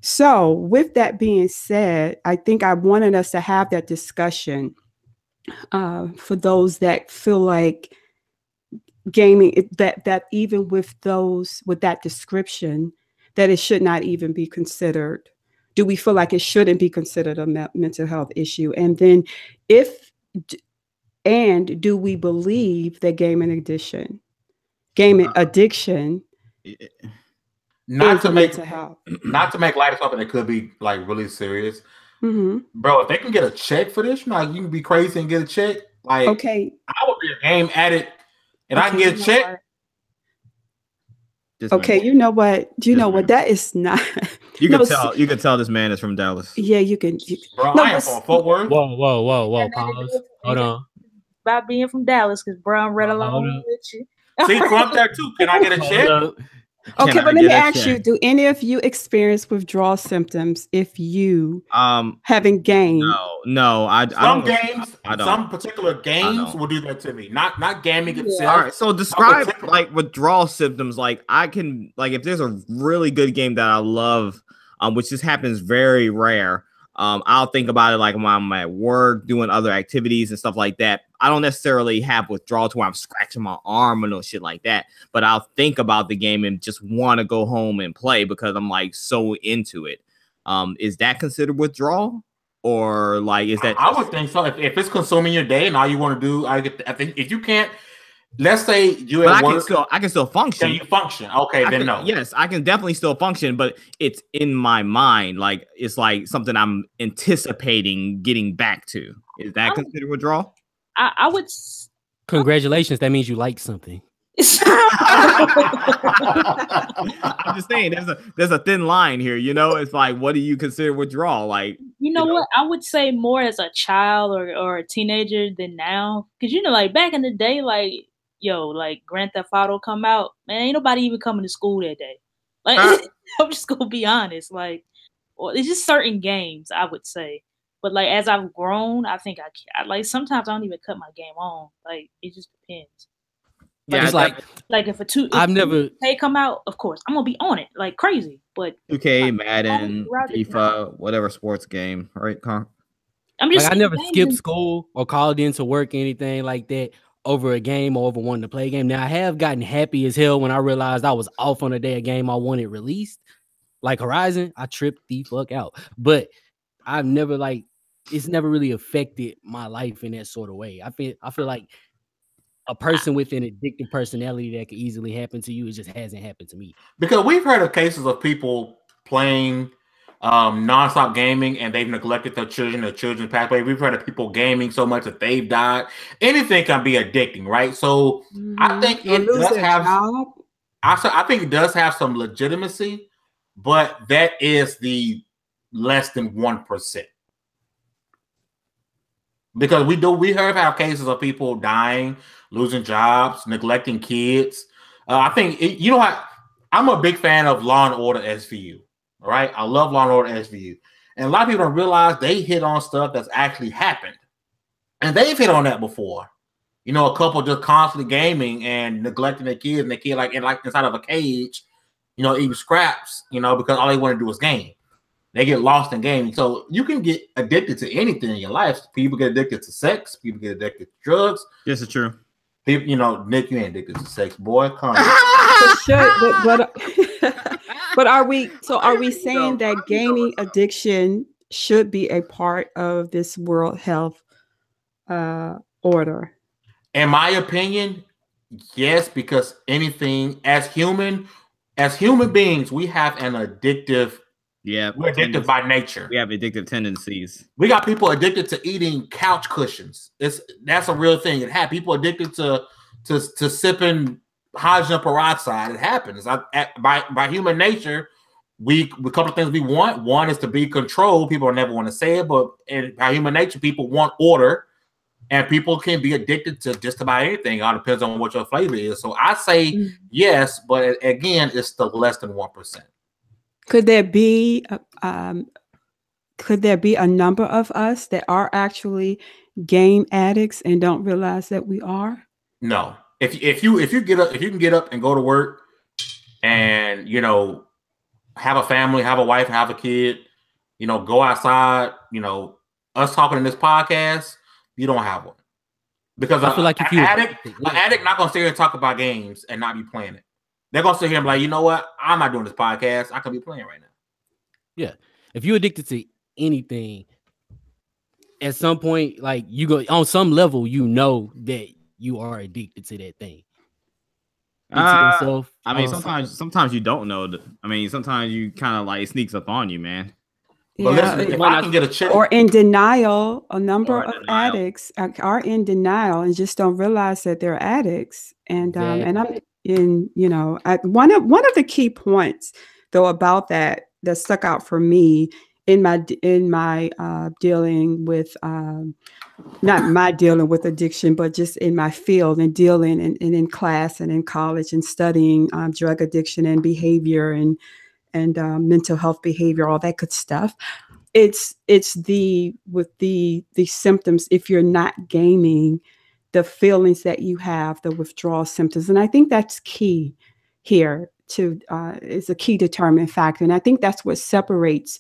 So with that being said, I think I wanted us to have that discussion for those that feel like gaming, that even with that description, that it should not even be considered. Do we feel like it shouldn't be considered a mental health issue? And then do we believe that gaming addiction not to make light of something that could be like really serious. Mm-hmm. Bro, if they can get a check for this, like you can be crazy and get a check. Like, okay, I would be a game addict and I can get a check. Okay, you know what? That is not. You can tell this man is from Dallas. Yeah, you can. Bro, I am from Fort Worth. Whoa! Pause. Hold on. About being from Dallas, because Brown read along with you. See, Crunk there too. Can I get a check? Okay, but let me ask you: do any of you experience withdrawal symptoms if you haven't gamed? No, I don't. Some particular games will do that to me. Not gaming itself. All right, so describe like withdrawal symptoms. Like I can, like if there's a really good game that I love, which just happens very rare. I'll think about it like when I'm at work doing other activities and stuff like that. I don't necessarily have withdrawal to where I'm scratching my arm or no shit like that, but I'll think about the game and just want to go home and play because I'm like so into it. Is that considered withdrawal, or like is that? I would think so. If it's consuming your day and all you want to do, I think if you can't. Let's say you at work. I can still function. Can you function? Okay, then no. Yes, I can definitely still function, but it's in my mind. Like it's like something I'm anticipating getting back to. Is that considered withdrawal? I would. Congratulations. That means you like something. I'm just saying there's a thin line here, you know. It's like, what do you consider withdrawal? Like, you know what, I would say more as a child or a teenager than now, because like back in the day, like Grand Theft Auto come out, man, ain't nobody even coming to school that day. Like I'm just gonna be honest, like, it's just certain games I would say. But like as I've grown, I think I like sometimes I don't even cut my game on. Like it just depends. Yeah, it's like if they come out, of course I'm gonna be on it like crazy. But 2K, Madden, FIFA, whatever sports game, right? I'm just I never skipped school or called into work or anything like that over a game or over wanting to play a game. Now I have gotten happy as hell when I realized I was off on a day a game I wanted released, like Horizon. I tripped the fuck out, but I've never it's never really affected my life in that sort of way. I feel like a person with an addictive personality that could easily happen to you. It just hasn't happened to me. Because we've heard of cases of people playing nonstop gaming and they've neglected their children's pathway. We've heard of people gaming so much that they've died. Anything can be addicting, right? So I think it does have. I think it does have some legitimacy, but that is the less than 1%. Because we have cases of people dying, losing jobs, neglecting kids. I think I'm a big fan of Law and Order SVU. All right, I love Law and Order SVU, and a lot of people don't realize they hit on stuff that's actually happened, and they've hit on that before. A couple just constantly gaming and neglecting their kids, and their kid like inside of a cage, eating scraps, because all they want to do is game. They get lost in gaming. So you can get addicted to anything in your life. People get addicted to sex. People get addicted to drugs. Yes, it's true. People, Nick, you ain't addicted to sex, boy. Come on. But are we saying that gaming addiction should be a part of this World Health Order? In my opinion, yes, because as human beings, we have an addictive. Yeah, we're addicted by nature. We have addictive tendencies. We got people addicted to eating couch cushions. That's a real thing. It had people addicted to sipping hydrogen peroxide. It happens. By human nature, a couple of things we want. One is to be controlled. People never want to say it, but in our human nature, people want order, and people can be addicted to just about anything. It all depends on what your flavor is. So I say yes, but again, it's the less than 1%. Could there be a number of us that are actually game addicts and don't realize that we are? No. If you can get up and go to work and have a family, have a wife, have a kid, go outside, us talking in this podcast, you don't have one. Because I feel like if an addict not gonna sit here and talk about games and not be playing it. They're gonna sit here and be like, you know what? I'm not doing this podcast. I could be playing right now. Yeah. If you're addicted to anything, at some point, like you go on some level, that you are addicted to that thing. Sometimes you don't know. Sometimes you kind of like it sneaks up on you, man. Yeah, but listen, if I can get a check, or in denial, a number of addicts are in denial and just don't realize that they're addicts. And and I'm in, one of the key points though about that stuck out for me in my dealing with not my dealing with addiction, but just in my field and dealing and in class and in college and studying drug addiction and behavior and mental health behavior, all that good stuff. It's the symptoms. If you're not gaming, the feelings that you have, the withdrawal symptoms. And I think that's key here is a key determining factor. And I think that's what separates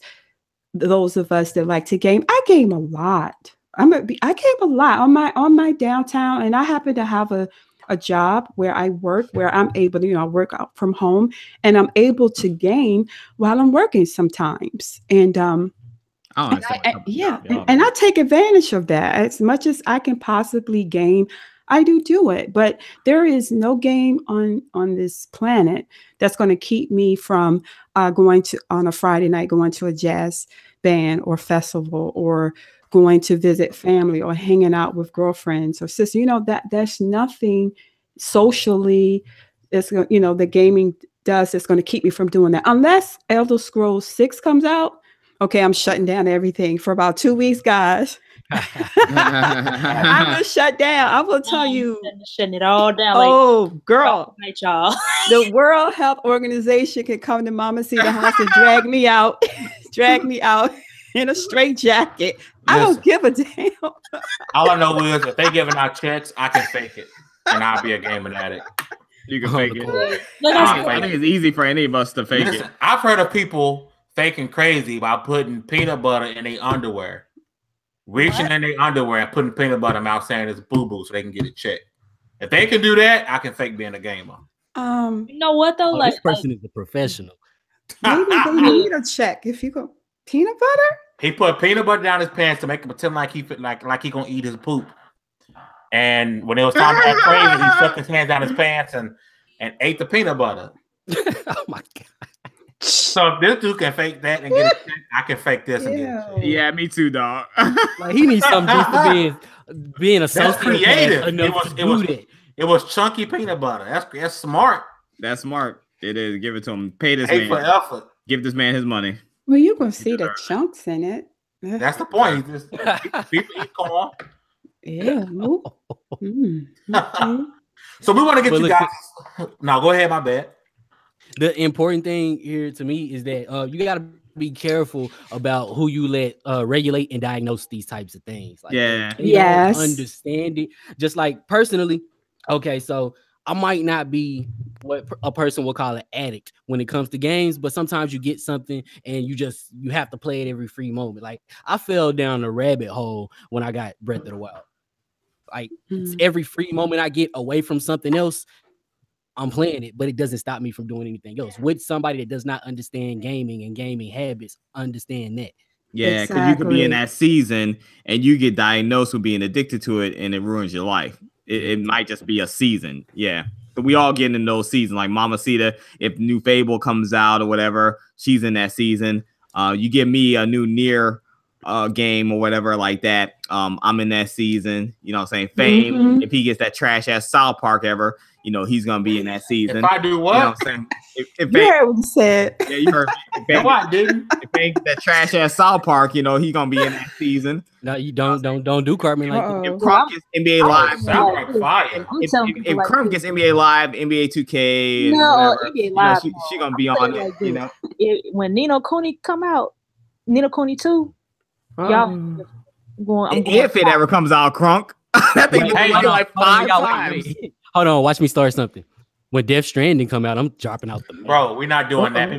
those of us that like to game. I game a lot. I game a lot on my downtown, and I happen to have a job where I work, where I'm able to, work out from home, and I'm able to game while I'm working sometimes. And I take advantage of that as much as I can possibly game. I do it, but there is no game on this planet that's going to keep me from going to on a Friday night, going to a jazz band or festival, or going to visit family, or hanging out with girlfriends or sisters. There's nothing socially that's the gaming does that's going to keep me from doing that, unless Elder Scrolls 6 comes out. Okay, I'm shutting down everything for about 2 weeks, guys. I will shut down. I will tell you, shutting it all down. Oh, girl, night, y'all. The World Health Organization can come to Mamacita house and drag me out in a straight jacket. I don't give a damn. All I know is if they giving out checks, I can fake it, and I'll be a gaming addict. You can fake it. I think it's easy for any of us to fake it. I've heard of people faking crazy by putting peanut butter in their underwear. Reaching in their underwear and putting peanut butter in their mouth saying it's boo-boo so they can get it checked. If they can do that, I can fake being a gamer. You know what though? This person is a professional. Maybe they need a check. If you go peanut butter? He put peanut butter down his pants to make him pretend like he gonna eat his poop. And when it was time to act crazy, he stuck his hands down his pants and ate the peanut butter. Oh my god. So if this dude can fake that and get it, I can fake this and get it. Yeah, me too, dog. Like he needs something just to being a creative. It was chunky peanut butter. That's smart. That's smart. It is. Give it to him. Pay this man for effort. Give this man his money. Well, you're gonna see the chunks in it. That's the point. People eat corn. Yeah. So we want to get you guys. No, go ahead. My bad. The important thing here to me is that you got to be careful about who you let regulate and diagnose these types of things. Like, yes. Understand it. Just like personally, okay, so I might not be what a person would call an addict when it comes to games, but sometimes you get something and you have to play it every free moment. Like I fell down the rabbit hole when I got Breath of the Wild. Like every free moment I get away from something else, I'm playing it, but it doesn't stop me from doing anything else. With somebody that does not understand gaming and gaming habits, understand that. Yeah, because you could be in that season and you get diagnosed with being addicted to it and it ruins your life. It might just be a season. Yeah. But we all get in those seasons. Like Mamacita, if new Fable comes out or whatever, she's in that season. You give me a new Nier game or whatever like that, I'm in that season. You know what I'm saying? Fame, if he gets that trash ass South Park ever, you know, he's gonna be in that season. If I do what? You know what I'm saying? If You heard what he said. yeah, you heard me. No, I didn't. If Fame get that trash ass South Park, you know, he's gonna be in that season. No, you don't do Cartman like that. If Crunk gets NBA Live, Sound like fire. if Crunk gets NBA Live, NBA 2K, and No, whatever, NBA you know, Live. she gonna be on it. You know, When Nino Cooney come out, Nino Cooney 2, y'all going. if it ever comes out, Crunk, that thing Hey, been like five times. Hold on, watch me start something. When Death Stranding come out, I'm dropping out the Bro, we're not doing that.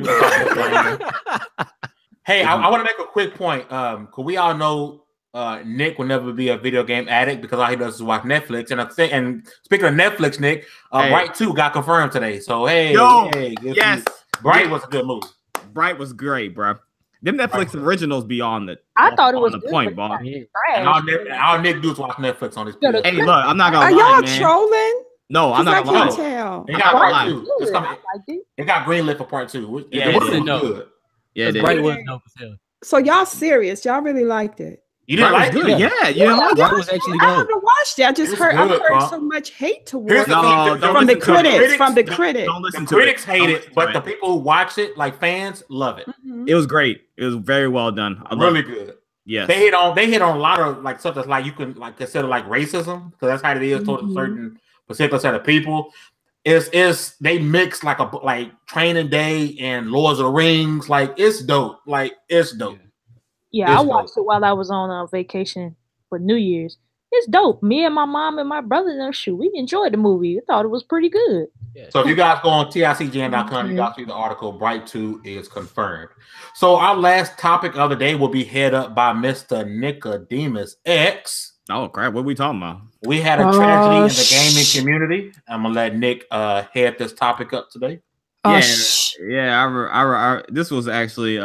Hey, I want to make a quick point. Cause we all know Nick will never be a video game addict because all he does is watch Netflix. And speaking of Netflix, Nick, Bright 2 got confirmed today. So hey, yes, Bright was a good movie. Bright was great, bro. Them Netflix originals be on the. I thought it was the good, point, but ball. And all Nick do is watch Netflix on his Yeah, PS. Hey, look, I'm not gonna Are lie, y'all man. trolling? No, I'm not gonna I lie. can't tell. It got Bright part 2. It's coming. I liked it. It got greenlit for part 2. Yeah, It was it did. good. Yeah, they Bright did. was dope as hell. So y'all serious? Y'all really liked it? You didn't Bright like was it? good. Yeah, you know. Bright was actually I dope. haven't watched it. I just It's heard. I've good, heard bro. so much hate towards Here's it the thing, No, don't from the listen to it. critics. From the critics. Don't The listen to critics it. hate Don't it, listen to but it. the people who watch it, like fans, love it. Mhm. It was great. It was very well done. I love Really it. good. Yes. They hit on a lot of like stuff that's like you can like consider like racism because that's how it is towards a certain particular set of people. Is they mix like Training Day and Lords of the Rings. Like it's dope. Like it's dope. Yeah, I It's watched dope. it while I was on vacation for New Year's. It's dope. Me and my mom and my brother, we enjoyed the movie. I thought it was pretty good. So if you guys go on TICGN.com, you guys see the article. Bright 2 is confirmed. So our last topic of the day will be head up by Mr. Nickodemus X. Oh crap! What are we talking about? We had a tragedy in the gaming community. I'm gonna let Nick head this topic up today. Yeah. This was actually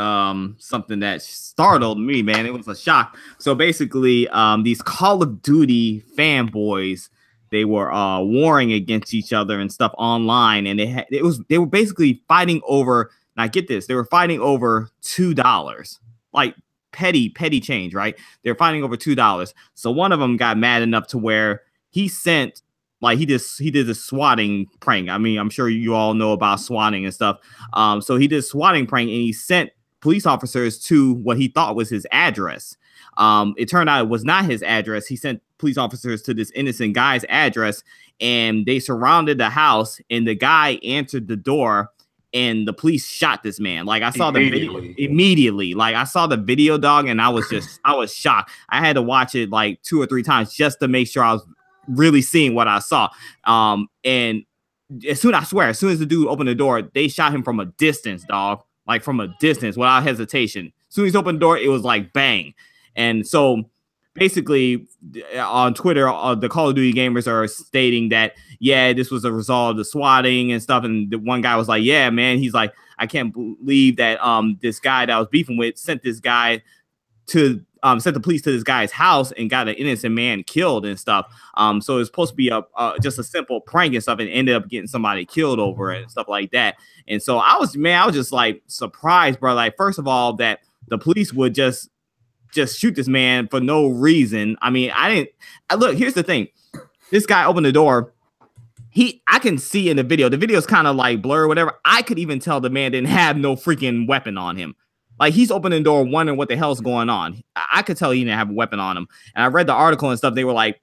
something that startled me, man. It was a shock. So basically, these Call of Duty fanboys, they were warring against each other and stuff online, and they were basically fighting over. Now get this, they were fighting over $2, like petty change, right? They're fighting over $2. So one of them got mad enough to where he sent. Like he did a swatting prank. I mean, I'm sure you all know about swatting and stuff. So he did a swatting prank and he sent police officers to what he thought was his address. It turned out it was not his address. He sent police officers to this innocent guy's address and they surrounded the house and the guy answered the door and the police shot this man. Like I saw the video immediately. Like I saw the video, dog, and I was shocked. I had to watch it like 2 or 3 times just to make sure I was really seeing what I saw. And as soon as the dude opened the door, they shot him from a distance, dog. Like from a distance without hesitation. As soon as he opened the door, it was like bang. And so basically on Twitter, the Call of Duty gamers are stating that, yeah, this was a result of the swatting and stuff. And the one guy was like, yeah, man, he's like, I can't believe that this guy that I was beefing with sent this guy to sent the police to this guy's house and got an innocent man killed and stuff. So it's supposed to be just a simple prank and stuff, and ended up getting somebody killed over it and stuff like that. And so I was just like surprised, bro. Like first of all, that the police would just shoot this man for no reason. I mean, look. Here's the thing: this guy opened the door. I can see in the video. The video's kind of like blurred, whatever. I could even tell the man didn't have no freaking weapon on him. Like he's opening the door wondering what the hell's going on. I could tell he didn't have a weapon on him. And I read the article and stuff. They were like,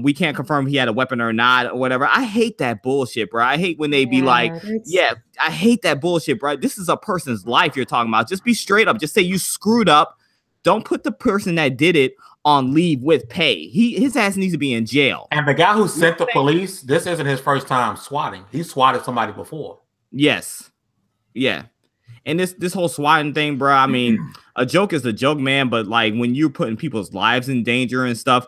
we can't confirm he had a weapon or not or whatever. I hate that bullshit, bro. I hate when they be like, I hate that bullshit, bro. This is a person's life you're talking about. Just be straight up. Just say you screwed up. Don't put the person that did it on leave with pay. His ass needs to be in jail. And the guy who sent the police, this isn't his first time swatting. He swatted somebody before. Yes. Yeah. And this whole swatting thing, bro, I mean, a joke is a joke, man. But like when you're putting people's lives in danger and stuff,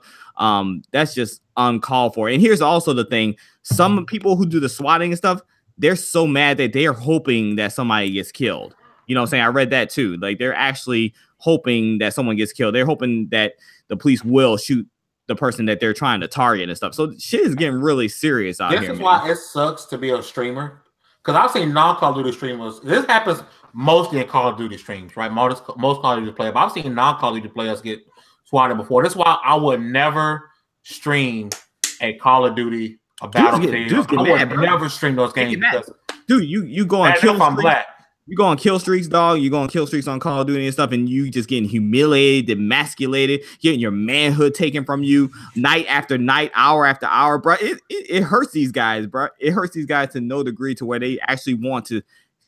that's just uncalled for. And here's also the thing. Some people who do the swatting and stuff, they're so mad that they're hoping that somebody gets killed. You know what I'm saying? I read that too. Like they're actually hoping that someone gets killed. They're hoping that the police will shoot the person that they're trying to target and stuff. So shit is getting really serious out here. This is why it sucks to be a streamer. Because I've seen non-Call of Duty streamers. This happens mostly in Call of Duty streams, right? Most Call of Duty players. But I've seen non-Call of Duty players get swatted before. That's why I would never stream a Call of Duty, a Battlefield. I would never stream those games because, dude, you go on kill streaks. Black. You go on kill streaks, dog. You go on kill streaks on Call of Duty and stuff, and you just getting humiliated, emasculated, getting your manhood taken from you night after night, hour after hour, bro. It hurts these guys, bro. It hurts these guys to no degree to where they actually want to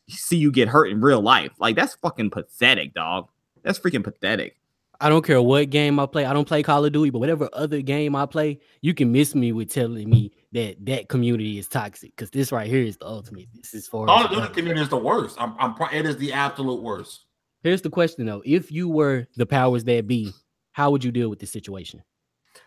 see you get hurt in real life. Like, that's fucking pathetic, dog. That's freaking pathetic. I don't care what game I play. I don't play Call of Duty, but whatever other game I play, you can miss me with telling me that community is toxic, because this right here is the ultimate. This is for Call of Duty community is the worst. It is the absolute worst. Here's the question though: if you were the powers that be, how would you deal with this situation?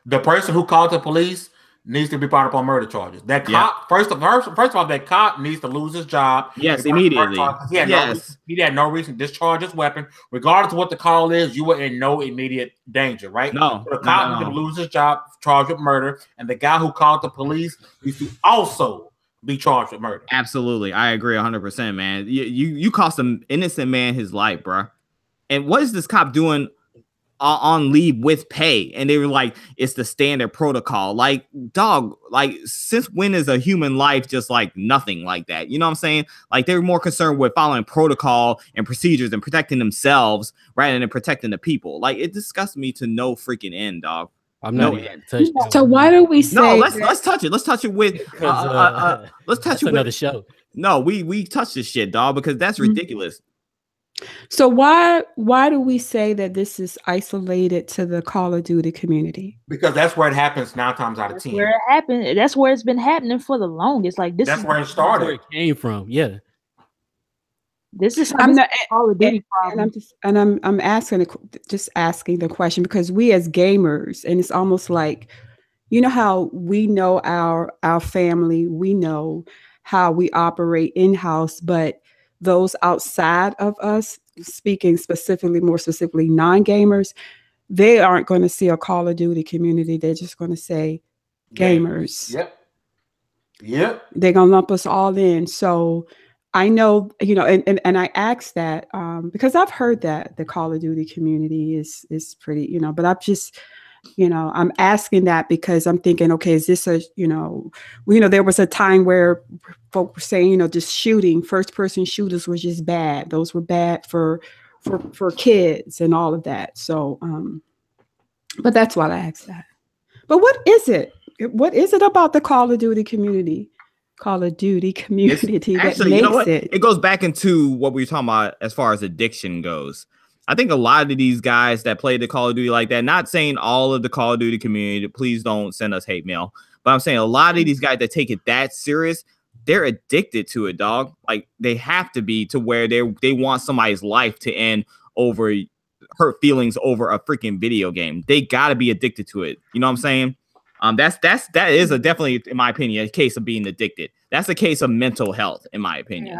The person who called the police needs to be brought up on murder charges. That cop, first of all, that cop needs to lose his job. Yes, immediately. He had no reason to discharge his weapon. Regardless of what the call is, you were in no immediate danger, right? No. So the cop needs to lose his job, charged with murder, and the guy who called the police needs to also be charged with murder. Absolutely. I agree 100%, man. You cost an innocent man his life, bro. And what is this cop doing on leave with pay? And they were like, it's the standard protocol. Like, dog, like, since when is a human life just like nothing like that? You know what I'm saying? Like, they're more concerned with following protocol and procedures and protecting themselves rather than protecting the people. Like, it disgusts me to no freaking end, dog. I'm not even touched. So why do we say? No, let's touch it. Let's touch it with. Let's touch it with another show. No, we touch this shit, dog, because that's ridiculous. So why do we say that this is isolated to the Call of Duty community? Because that's where it happens 9 times out of 10. Where it happened. That's where it's been happening for the longest. Like this. That's where it started. Where it came from. Yeah. This is I'm not, Call of Duty and I'm asking the question because we as gamers, and it's almost like, you know how we know our family, we know how we operate in-house, but those outside of us, more specifically non-gamers, they aren't going to see a Call of Duty community. They're just going to say gamers. Yep. They're going to lump us all in. So I know, and I asked that because I've heard that the Call of Duty community is pretty, but I've just, I'm asking that because I'm thinking, okay, is this there was a time where folk were saying, just first-person shooters were just bad. Those were bad for kids and all of that. So, but that's why I asked that. But what is it? What is it about the Call of Duty community? That makes it. It goes back into what we were talking about as far as addiction goes. I think a lot of these guys that play the Call of Duty like that, not saying all of the Call of Duty community, please don't send us hate mail, but I'm saying a lot of these guys that take it that serious, they're addicted to it, dog. Like, they have to be, to where they want somebody's life to end over hurt feelings over a freaking video game. They got to be addicted to it. You know what I'm saying? That is definitely, in my opinion, a case of being addicted. That's a case of mental health, in my opinion.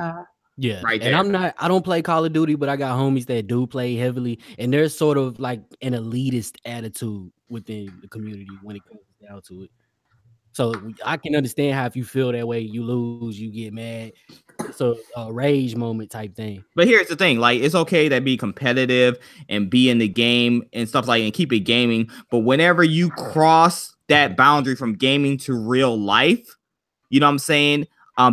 Yeah, right there. And I don't play Call of Duty, but I got homies that do play heavily, and there's sort of like an elitist attitude within the community when it comes down to it. So I can understand how if you feel that way, you lose, you get mad. So a rage moment type thing. But here's the thing, like, it's okay to be competitive and be in the game and stuff like, and keep it gaming. But whenever you cross that boundary from gaming to real life, you know what I'm saying?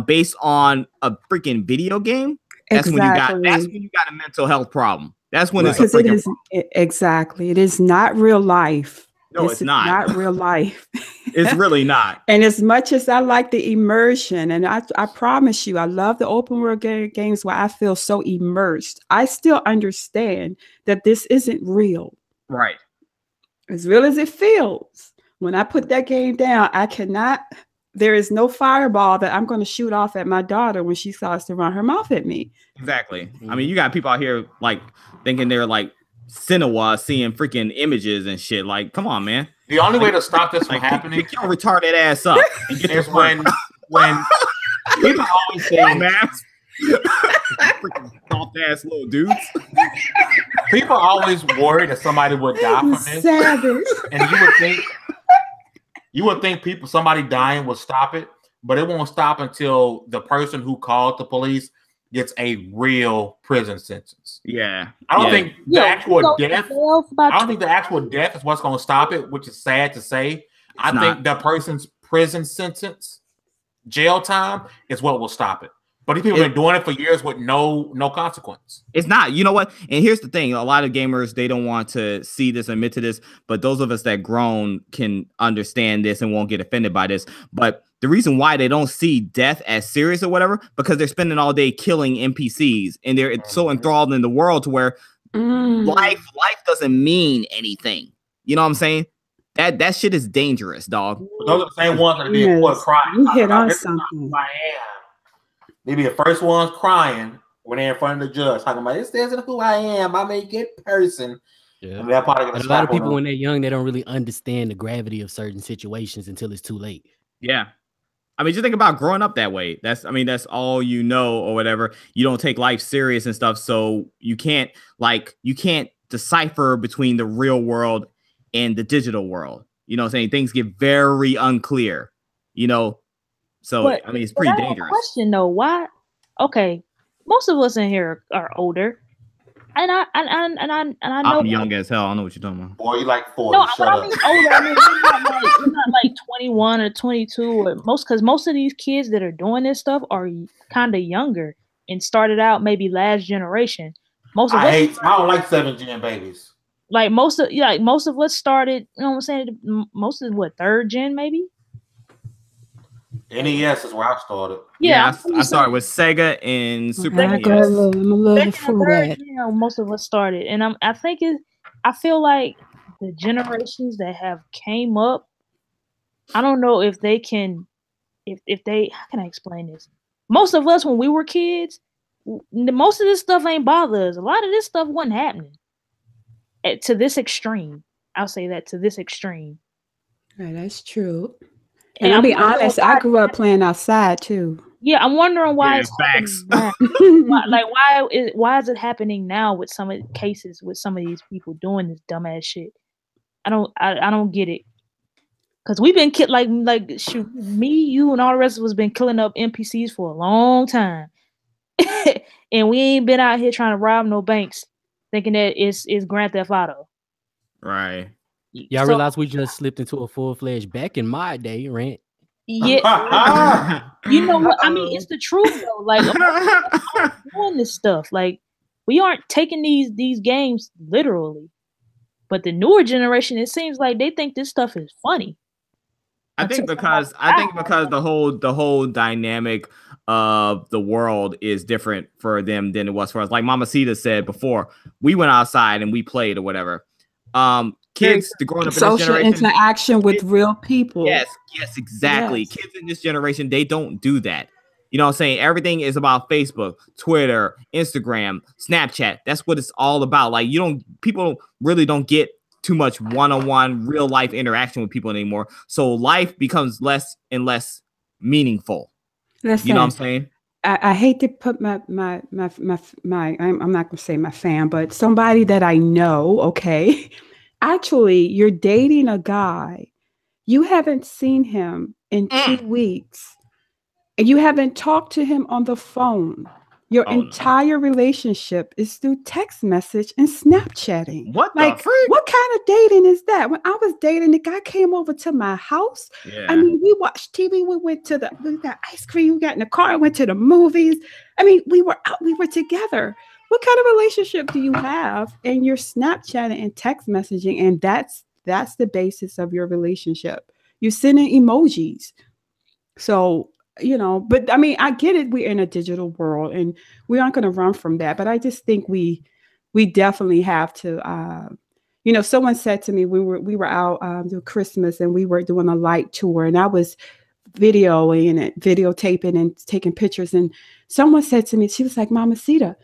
Based on a freaking video game, that's when you got a mental health problem. That's when it's a freaking exactly. It is not real life. No, it's not. Not real life. It's really not. And as much as I like the immersion, and I promise you, I love the open world games where I feel so immersed, I still understand that this isn't real. Right. As real as it feels. When I put that game down, there is no fireball that I'm going to shoot off at my daughter when she starts to run her mouth at me. Exactly. I mean, you got people out here like thinking they're like Cinewa, seeing freaking images and shit. Like, come on, man. The only way to stop this from happening, pick your retarded ass up and get is when people always say, man, freaking soft ass little dudes. People always worry that somebody would die from this. Savage. And you would think somebody dying will stop it, but it won't stop until the person who called the police gets a real prison sentence. Yeah. I don't think the actual death. I don't think the actual death is what's going to stop it, which is sad to say. I think the person's prison sentence, jail time, is what will stop it. But these people have been doing it for years with no consequence. It's not. You know what? And here's the thing. A lot of gamers, they don't want to see this, admit to this, but those of us that grown can understand this and won't get offended by this. But the reason why they don't see death as serious or whatever, because they're spending all day killing NPCs and they're so enthralled in the world to where life doesn't mean anything. You know what I'm saying? That shit is dangerous, dog. Those are the same ones that are being crying. You hit on something. They be the first ones crying when they're in front of the judge, talking about this isn't who I am. I'm a good person. Yeah. And a lot of people when they're young, they don't really understand the gravity of certain situations until it's too late. Yeah. I mean, just think about growing up that way. That's all you know or whatever. You don't take life serious and stuff. So you can't decipher between the real world and the digital world. You know what I'm saying? Things get very unclear, you know? So, I mean, it's pretty dangerous. Question though, why? Okay, most of us in here are older, and I know I'm young as hell. I don't know what you're talking about. Boy, you like 40. No, shut I up. mean older. I mean, you're not like 21 or 22 or because most of these kids that are doing this stuff are kind of younger and started out maybe last generation. I don't like 7th gen babies. Like most of us started. You know what I'm saying? Most of 3rd gen maybe. NES is where I started. Yeah, I started with Sega and Super NES. Most of us started, and I feel like the generations that have came up, I don't know if they can, if they, how can I explain this? Most of us when we were kids, most of this stuff ain't bother us. A lot of this stuff wasn't happening to this extreme. I'll say that to this extreme. Right, that's true. And I'll be honest, I grew up playing outside too. Yeah, I'm wondering why it's facts. Why is it happening now with some of the cases with some of these people doing this dumbass shit? I don't get it. Cause we've been like shoot, me, you, and all the rest of us been killing up NPCs for a long time, and we ain't been out here trying to rob no banks, thinking that it's Grand Theft Auto. Right. Y'all realize we just slipped into a full-fledged back in my day, right? Yeah. You know what? I mean, it's the truth though. Like doing this stuff. Like we aren't taking these games literally. But the newer generation, it seems like they think this stuff is funny. I think because the whole dynamic of the world is different for them than it was for us. Like Mamacita said before, we went outside and we played or whatever. Kids growing up in this generation, interaction with real people. Yes, exactly. Yes. Kids in this generation, they don't do that. You know what I'm saying? Everything is about Facebook, Twitter, Instagram, Snapchat. That's what it's all about. Like people really don't get too much one-on-one real life interaction with people anymore. So life becomes less and less meaningful. Listen, you know what I'm saying? I hate to put my I'm not gonna say my fan, but somebody that I know, okay. Actually, you're dating a guy, you haven't seen him in 2 weeks, and you haven't talked to him on the phone. Your entire relationship is through text message and Snapchatting. What the freak? What kind of dating is that? When I was dating, the guy came over to my house. Yeah. I mean, we watched TV. We got ice cream. We got in the car. Went to the movies. I mean, we were out. We were together. What kind of relationship do you have? And you're Snapchatting and text messaging, and that's the basis of your relationship. You're sending emojis. So, you know, but I mean, I get it. We're in a digital world, and we aren't going to run from that. But I just think we definitely have to. You know, someone said to me, we were out doing Christmas, and we were doing a light tour, and I was videotaping and taking pictures. And someone said to me, she was like, "Mamacita,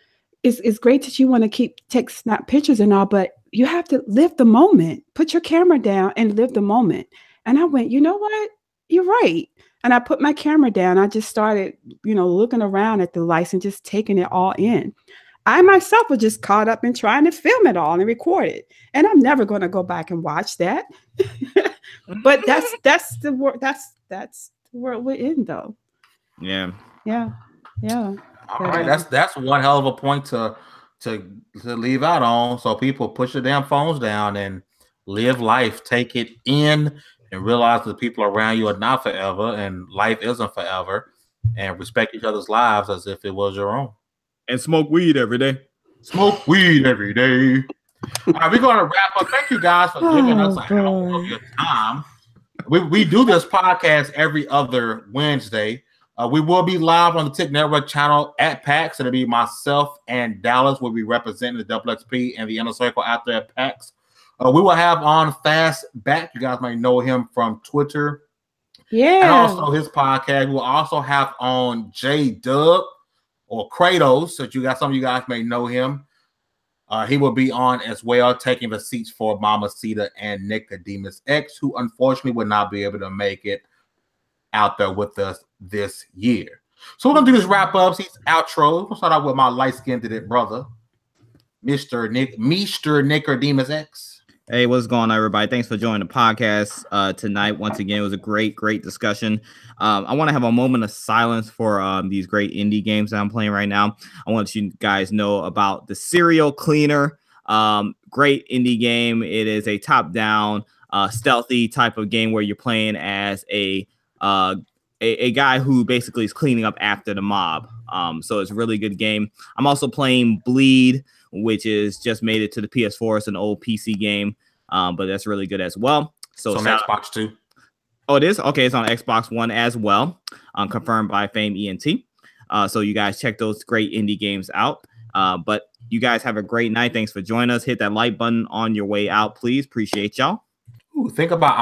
it's great that you want to take snap pictures and all, but you have to live the moment. Put your camera down and live the moment." And I went, you know what? You're right. And I put my camera down. I just started, you know, looking around at the lights and just taking it all in. I myself was just caught up in trying to film it all and record it. And I'm never going to go back and watch that. But that's the world we're in, though. Yeah. Yeah. Yeah. All right, that's one hell of a point to leave out on. So people push your damn phones down and live life, take it in, and realize that people around you are not forever, and life isn't forever, and respect each other's lives as if it was your own. And smoke weed every day. Smoke weed every day. All right, we're going to wrap up. Thank you guys for giving us an hour of your time. We do this podcast every other Wednesday. We will be live on the TiC Network channel at PAX. It'll be myself and Dallas will be representing the Double XP and the Inner Circle out there at PAX. We will have on Fast Back. You guys might know him from Twitter. Yeah. And also his podcast. We'll also have on J Dub or Kratos, so some of you guys may know him. He will be on as well, taking the seats for Mamacita and Nickodemus X, who unfortunately would not be able to make it out there with us this year. So we're gonna do this wrap up, these outros. We'll start out with my light-skinned brother, Mr. Nickodemus X. Hey, what's going on, everybody? Thanks for joining the podcast tonight. Once again, it was a great discussion. I want to have a moment of silence for these great indie games that I'm playing right now. I want you guys know about the Serial Cleaner. Great indie game. It is a top-down, stealthy type of game where you're playing as a guy who basically is cleaning up after the mob. So it's a really good game. I'm also playing Bleed, which is just made it to the PS4. It's an old PC game, but that's really good as well. So it's on Xbox too. Oh, it is? Okay, it's on Xbox One as well, confirmed by Fame ENT. So you guys check those great indie games out. But you guys have a great night. Thanks for joining us. Hit that like button on your way out, please. Appreciate y'all. Ooh, think about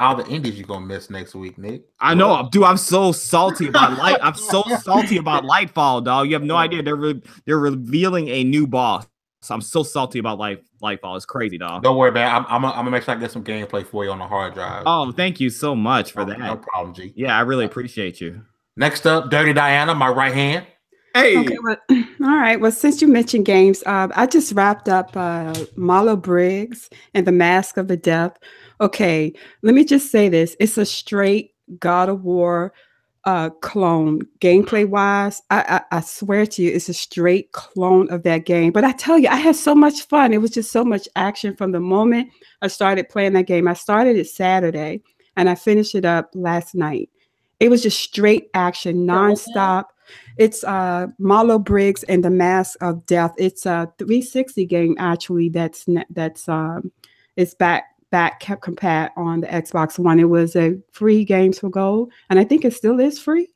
all the indies you're gonna miss next week, Nick. I know, dude. I'm so salty about I'm so salty about Lightfall, dog. You have no idea. They're revealing a new boss. So I'm so salty about Lightfall. It's crazy, dog. Don't worry, man. I'm gonna make sure I get some gameplay for you on the hard drive. Oh, thank you so much for that. No problem, G. Yeah, I really appreciate you. Next up, Dirty Diana, my right hand. Hey. Okay, well, all right. Well, since you mentioned games, I just wrapped up Marlo Briggs and the Mask of the Death. Okay, let me just say this. It's a straight God of War clone. Gameplay-wise, I swear to you, it's a straight clone of that game. But I tell you, I had so much fun. It was just so much action from the moment I started playing that game. I started it Saturday, and I finished it up last night. It was just straight action, nonstop. It's Marlo Briggs and the Mask of Death. It's a 360 game actually. It's back compat on the Xbox One. It was a free games for gold, and I think it still is free.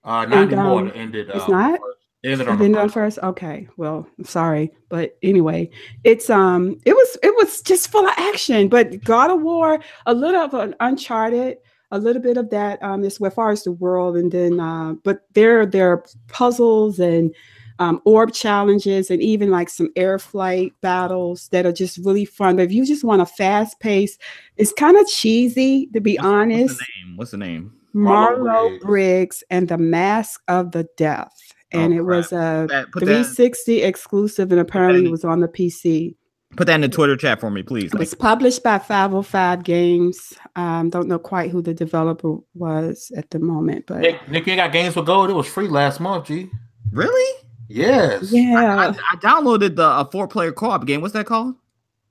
Not anymore. It ended. It's not. It ended on first. Okay. Well, I'm sorry, but anyway, it was just full of action. But God of War, a little of an Uncharted. A little bit of that as far as the world, and then but there are puzzles and orb challenges and even like some air flight battles that are just really fun. But if you just want a fast pace, it's kind of cheesy to be honest. What's the name? Marlo Briggs and the Mask of the Death, and it was a 360 exclusive, and apparently it was on the PC. Put that in the Twitter chat for me, please. It was published by 505 Games. Don't know quite who the developer was at the moment, but Nick, you got Games for Gold. It was free last month, G. Really? Yes. Yeah. I downloaded the 4-player co-op game. What's that called?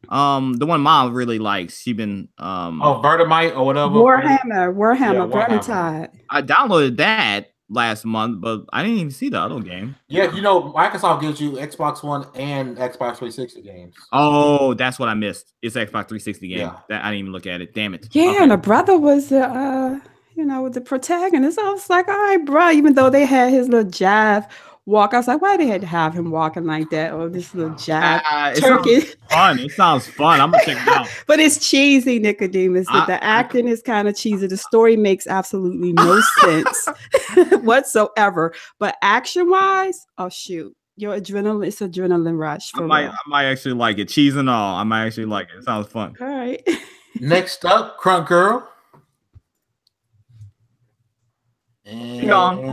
The one Mom really likes. She been Vertimite or whatever. Warhammer, Vermintide. I downloaded that last month, but I didn't even see the other game. Yeah, Microsoft gives you Xbox One and Xbox 360 games. Oh, that's what I missed. It's Xbox 360 game. Yeah. That I didn't even look at it. Damn it. Yeah, okay. And the brother was the protagonist. I was like, all right, bro. Even though they had his little jive walk, I was like, why they had to have him walking like that? Or this little jive turkey. It sounds fun. I'm gonna check it out. But it's cheesy, Nickodemus. The acting is kind of cheesy. The story makes absolutely no sense whatsoever. But action-wise, oh shoot, it's adrenaline rush. I might actually like it. Cheese and all. I might actually like it. It sounds fun. All right. Next up, Crunk Girl. And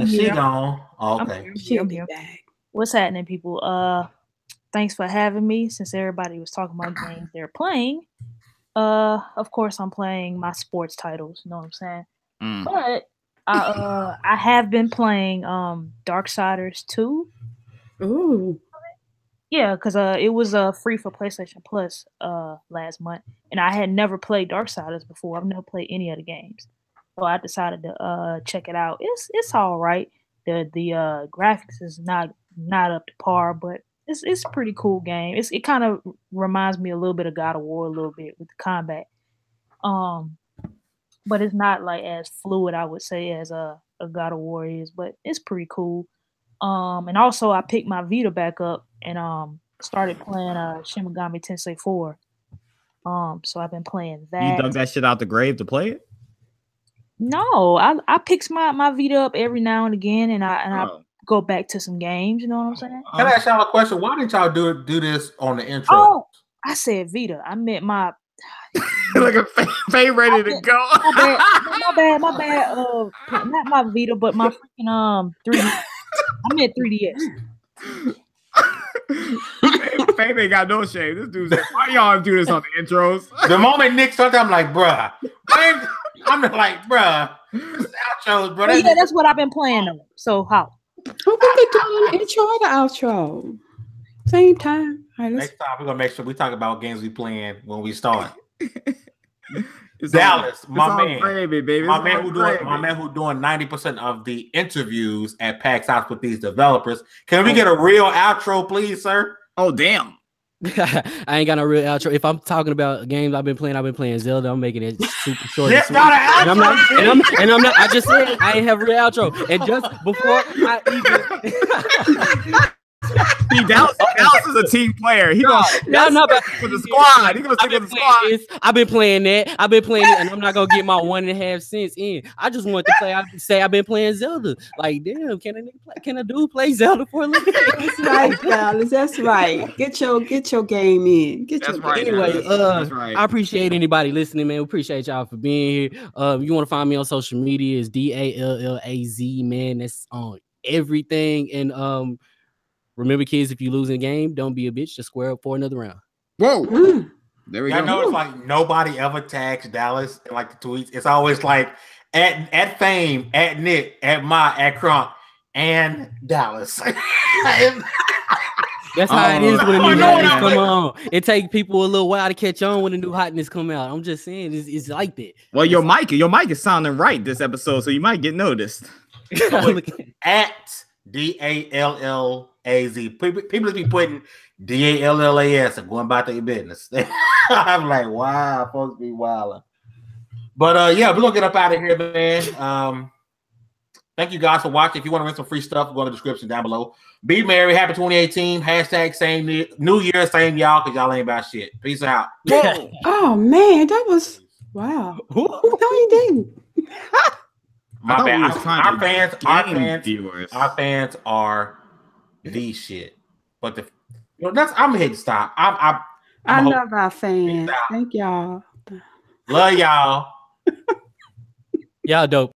she gone. Okay. She'll be back. What's happening, people? Thanks for having me. Since everybody was talking about games they're playing, of course I'm playing my sports titles. You know what I'm saying? But I have been playing Darksiders 2. Ooh. Yeah, because it was free for PlayStation Plus last month, and I had never played Darksiders before. I've never played any of the games, so I decided to check it out. It's all right. The graphics is not up to par, but it's a pretty cool game. It kind of reminds me a little bit of God of War a little bit with the combat, but it's not like as fluid, I would say, as a God of War is. But it's pretty cool. And also I picked my Vita back up and started playing Shin Megami Tensei 4. So I've been playing that. You dug that shit out the grave to play it? No, I picks my Vita up every now and again, and I go back to some games. You know what I'm saying? Can I ask y'all a question? Why didn't y'all do this on the intro? Oh, I said Vita. I meant my like a Faye ready to go. My bad. Not my Vita, but my freaking 3D. I meant 3DS. Faye ain't got no shame. This dude's like, why y'all do this on the intros? The moment Nick started, I'm like, bruh. I'm like, bruh. It's outros, bro. Yeah, that's what I've been playing though. So how? Who can they do the intro or the outro? Same time. All right, next time we're gonna make sure we talk about games we playing when we start. It's Dallas, all, my man, gravy, baby. my man who doing 90% of the interviews at PAX House with these developers. Can we get a real outro, please, sir? Oh damn. I ain't got no real outro. If I'm talking about games I've been playing Zelda. I'm making it super short. That's not an outro. And I'm not. I just said I ain't have a real outro. And just before I even. See, Dallas is a team player. He gonna stick with the squad. He gonna stick with the squad. I've been playing that. I've been playing it, and I'm not gonna get my 1.5 cents in. I just want to play. I say I've been playing Zelda. Like, damn, can a dude play Zelda for a living? That's right, Dallas. That's right. Get your game in. Anyway, that's right. I appreciate anybody listening, man. We appreciate y'all for being here. You want to find me on social media? It's DALLAZ, man. That's on everything. And remember, kids, if you lose in a game, don't be a bitch. Just square up for another round. Whoa. There we go. I know it's like nobody ever tags Dallas in like the tweets. It's always like at Fame, at Nick, at at Crunk, and Dallas. That's how it is when a new hotness come on. It takes people a little while to catch on when a new hotness come out. I'm just saying, it's like that. Well, your mic is sounding right this episode, so you might get noticed. At DALLAZ. People be putting DALLAS and going about their business. I'm like, wow, folks be wilding. But yeah, we're gonna get up out of here, man. Thank you guys for watching. If you want to win some free stuff, go in the description down below. Be merry, happy 2018. Hashtag same New Year, same y'all, because y'all ain't about shit. Peace out. Oh man, that was wow. No, you didn't. My bad. Our fans are the shit. But that's I'm gonna hit stop. I love our fans. Thank y'all. Love y'all. Y'all dope.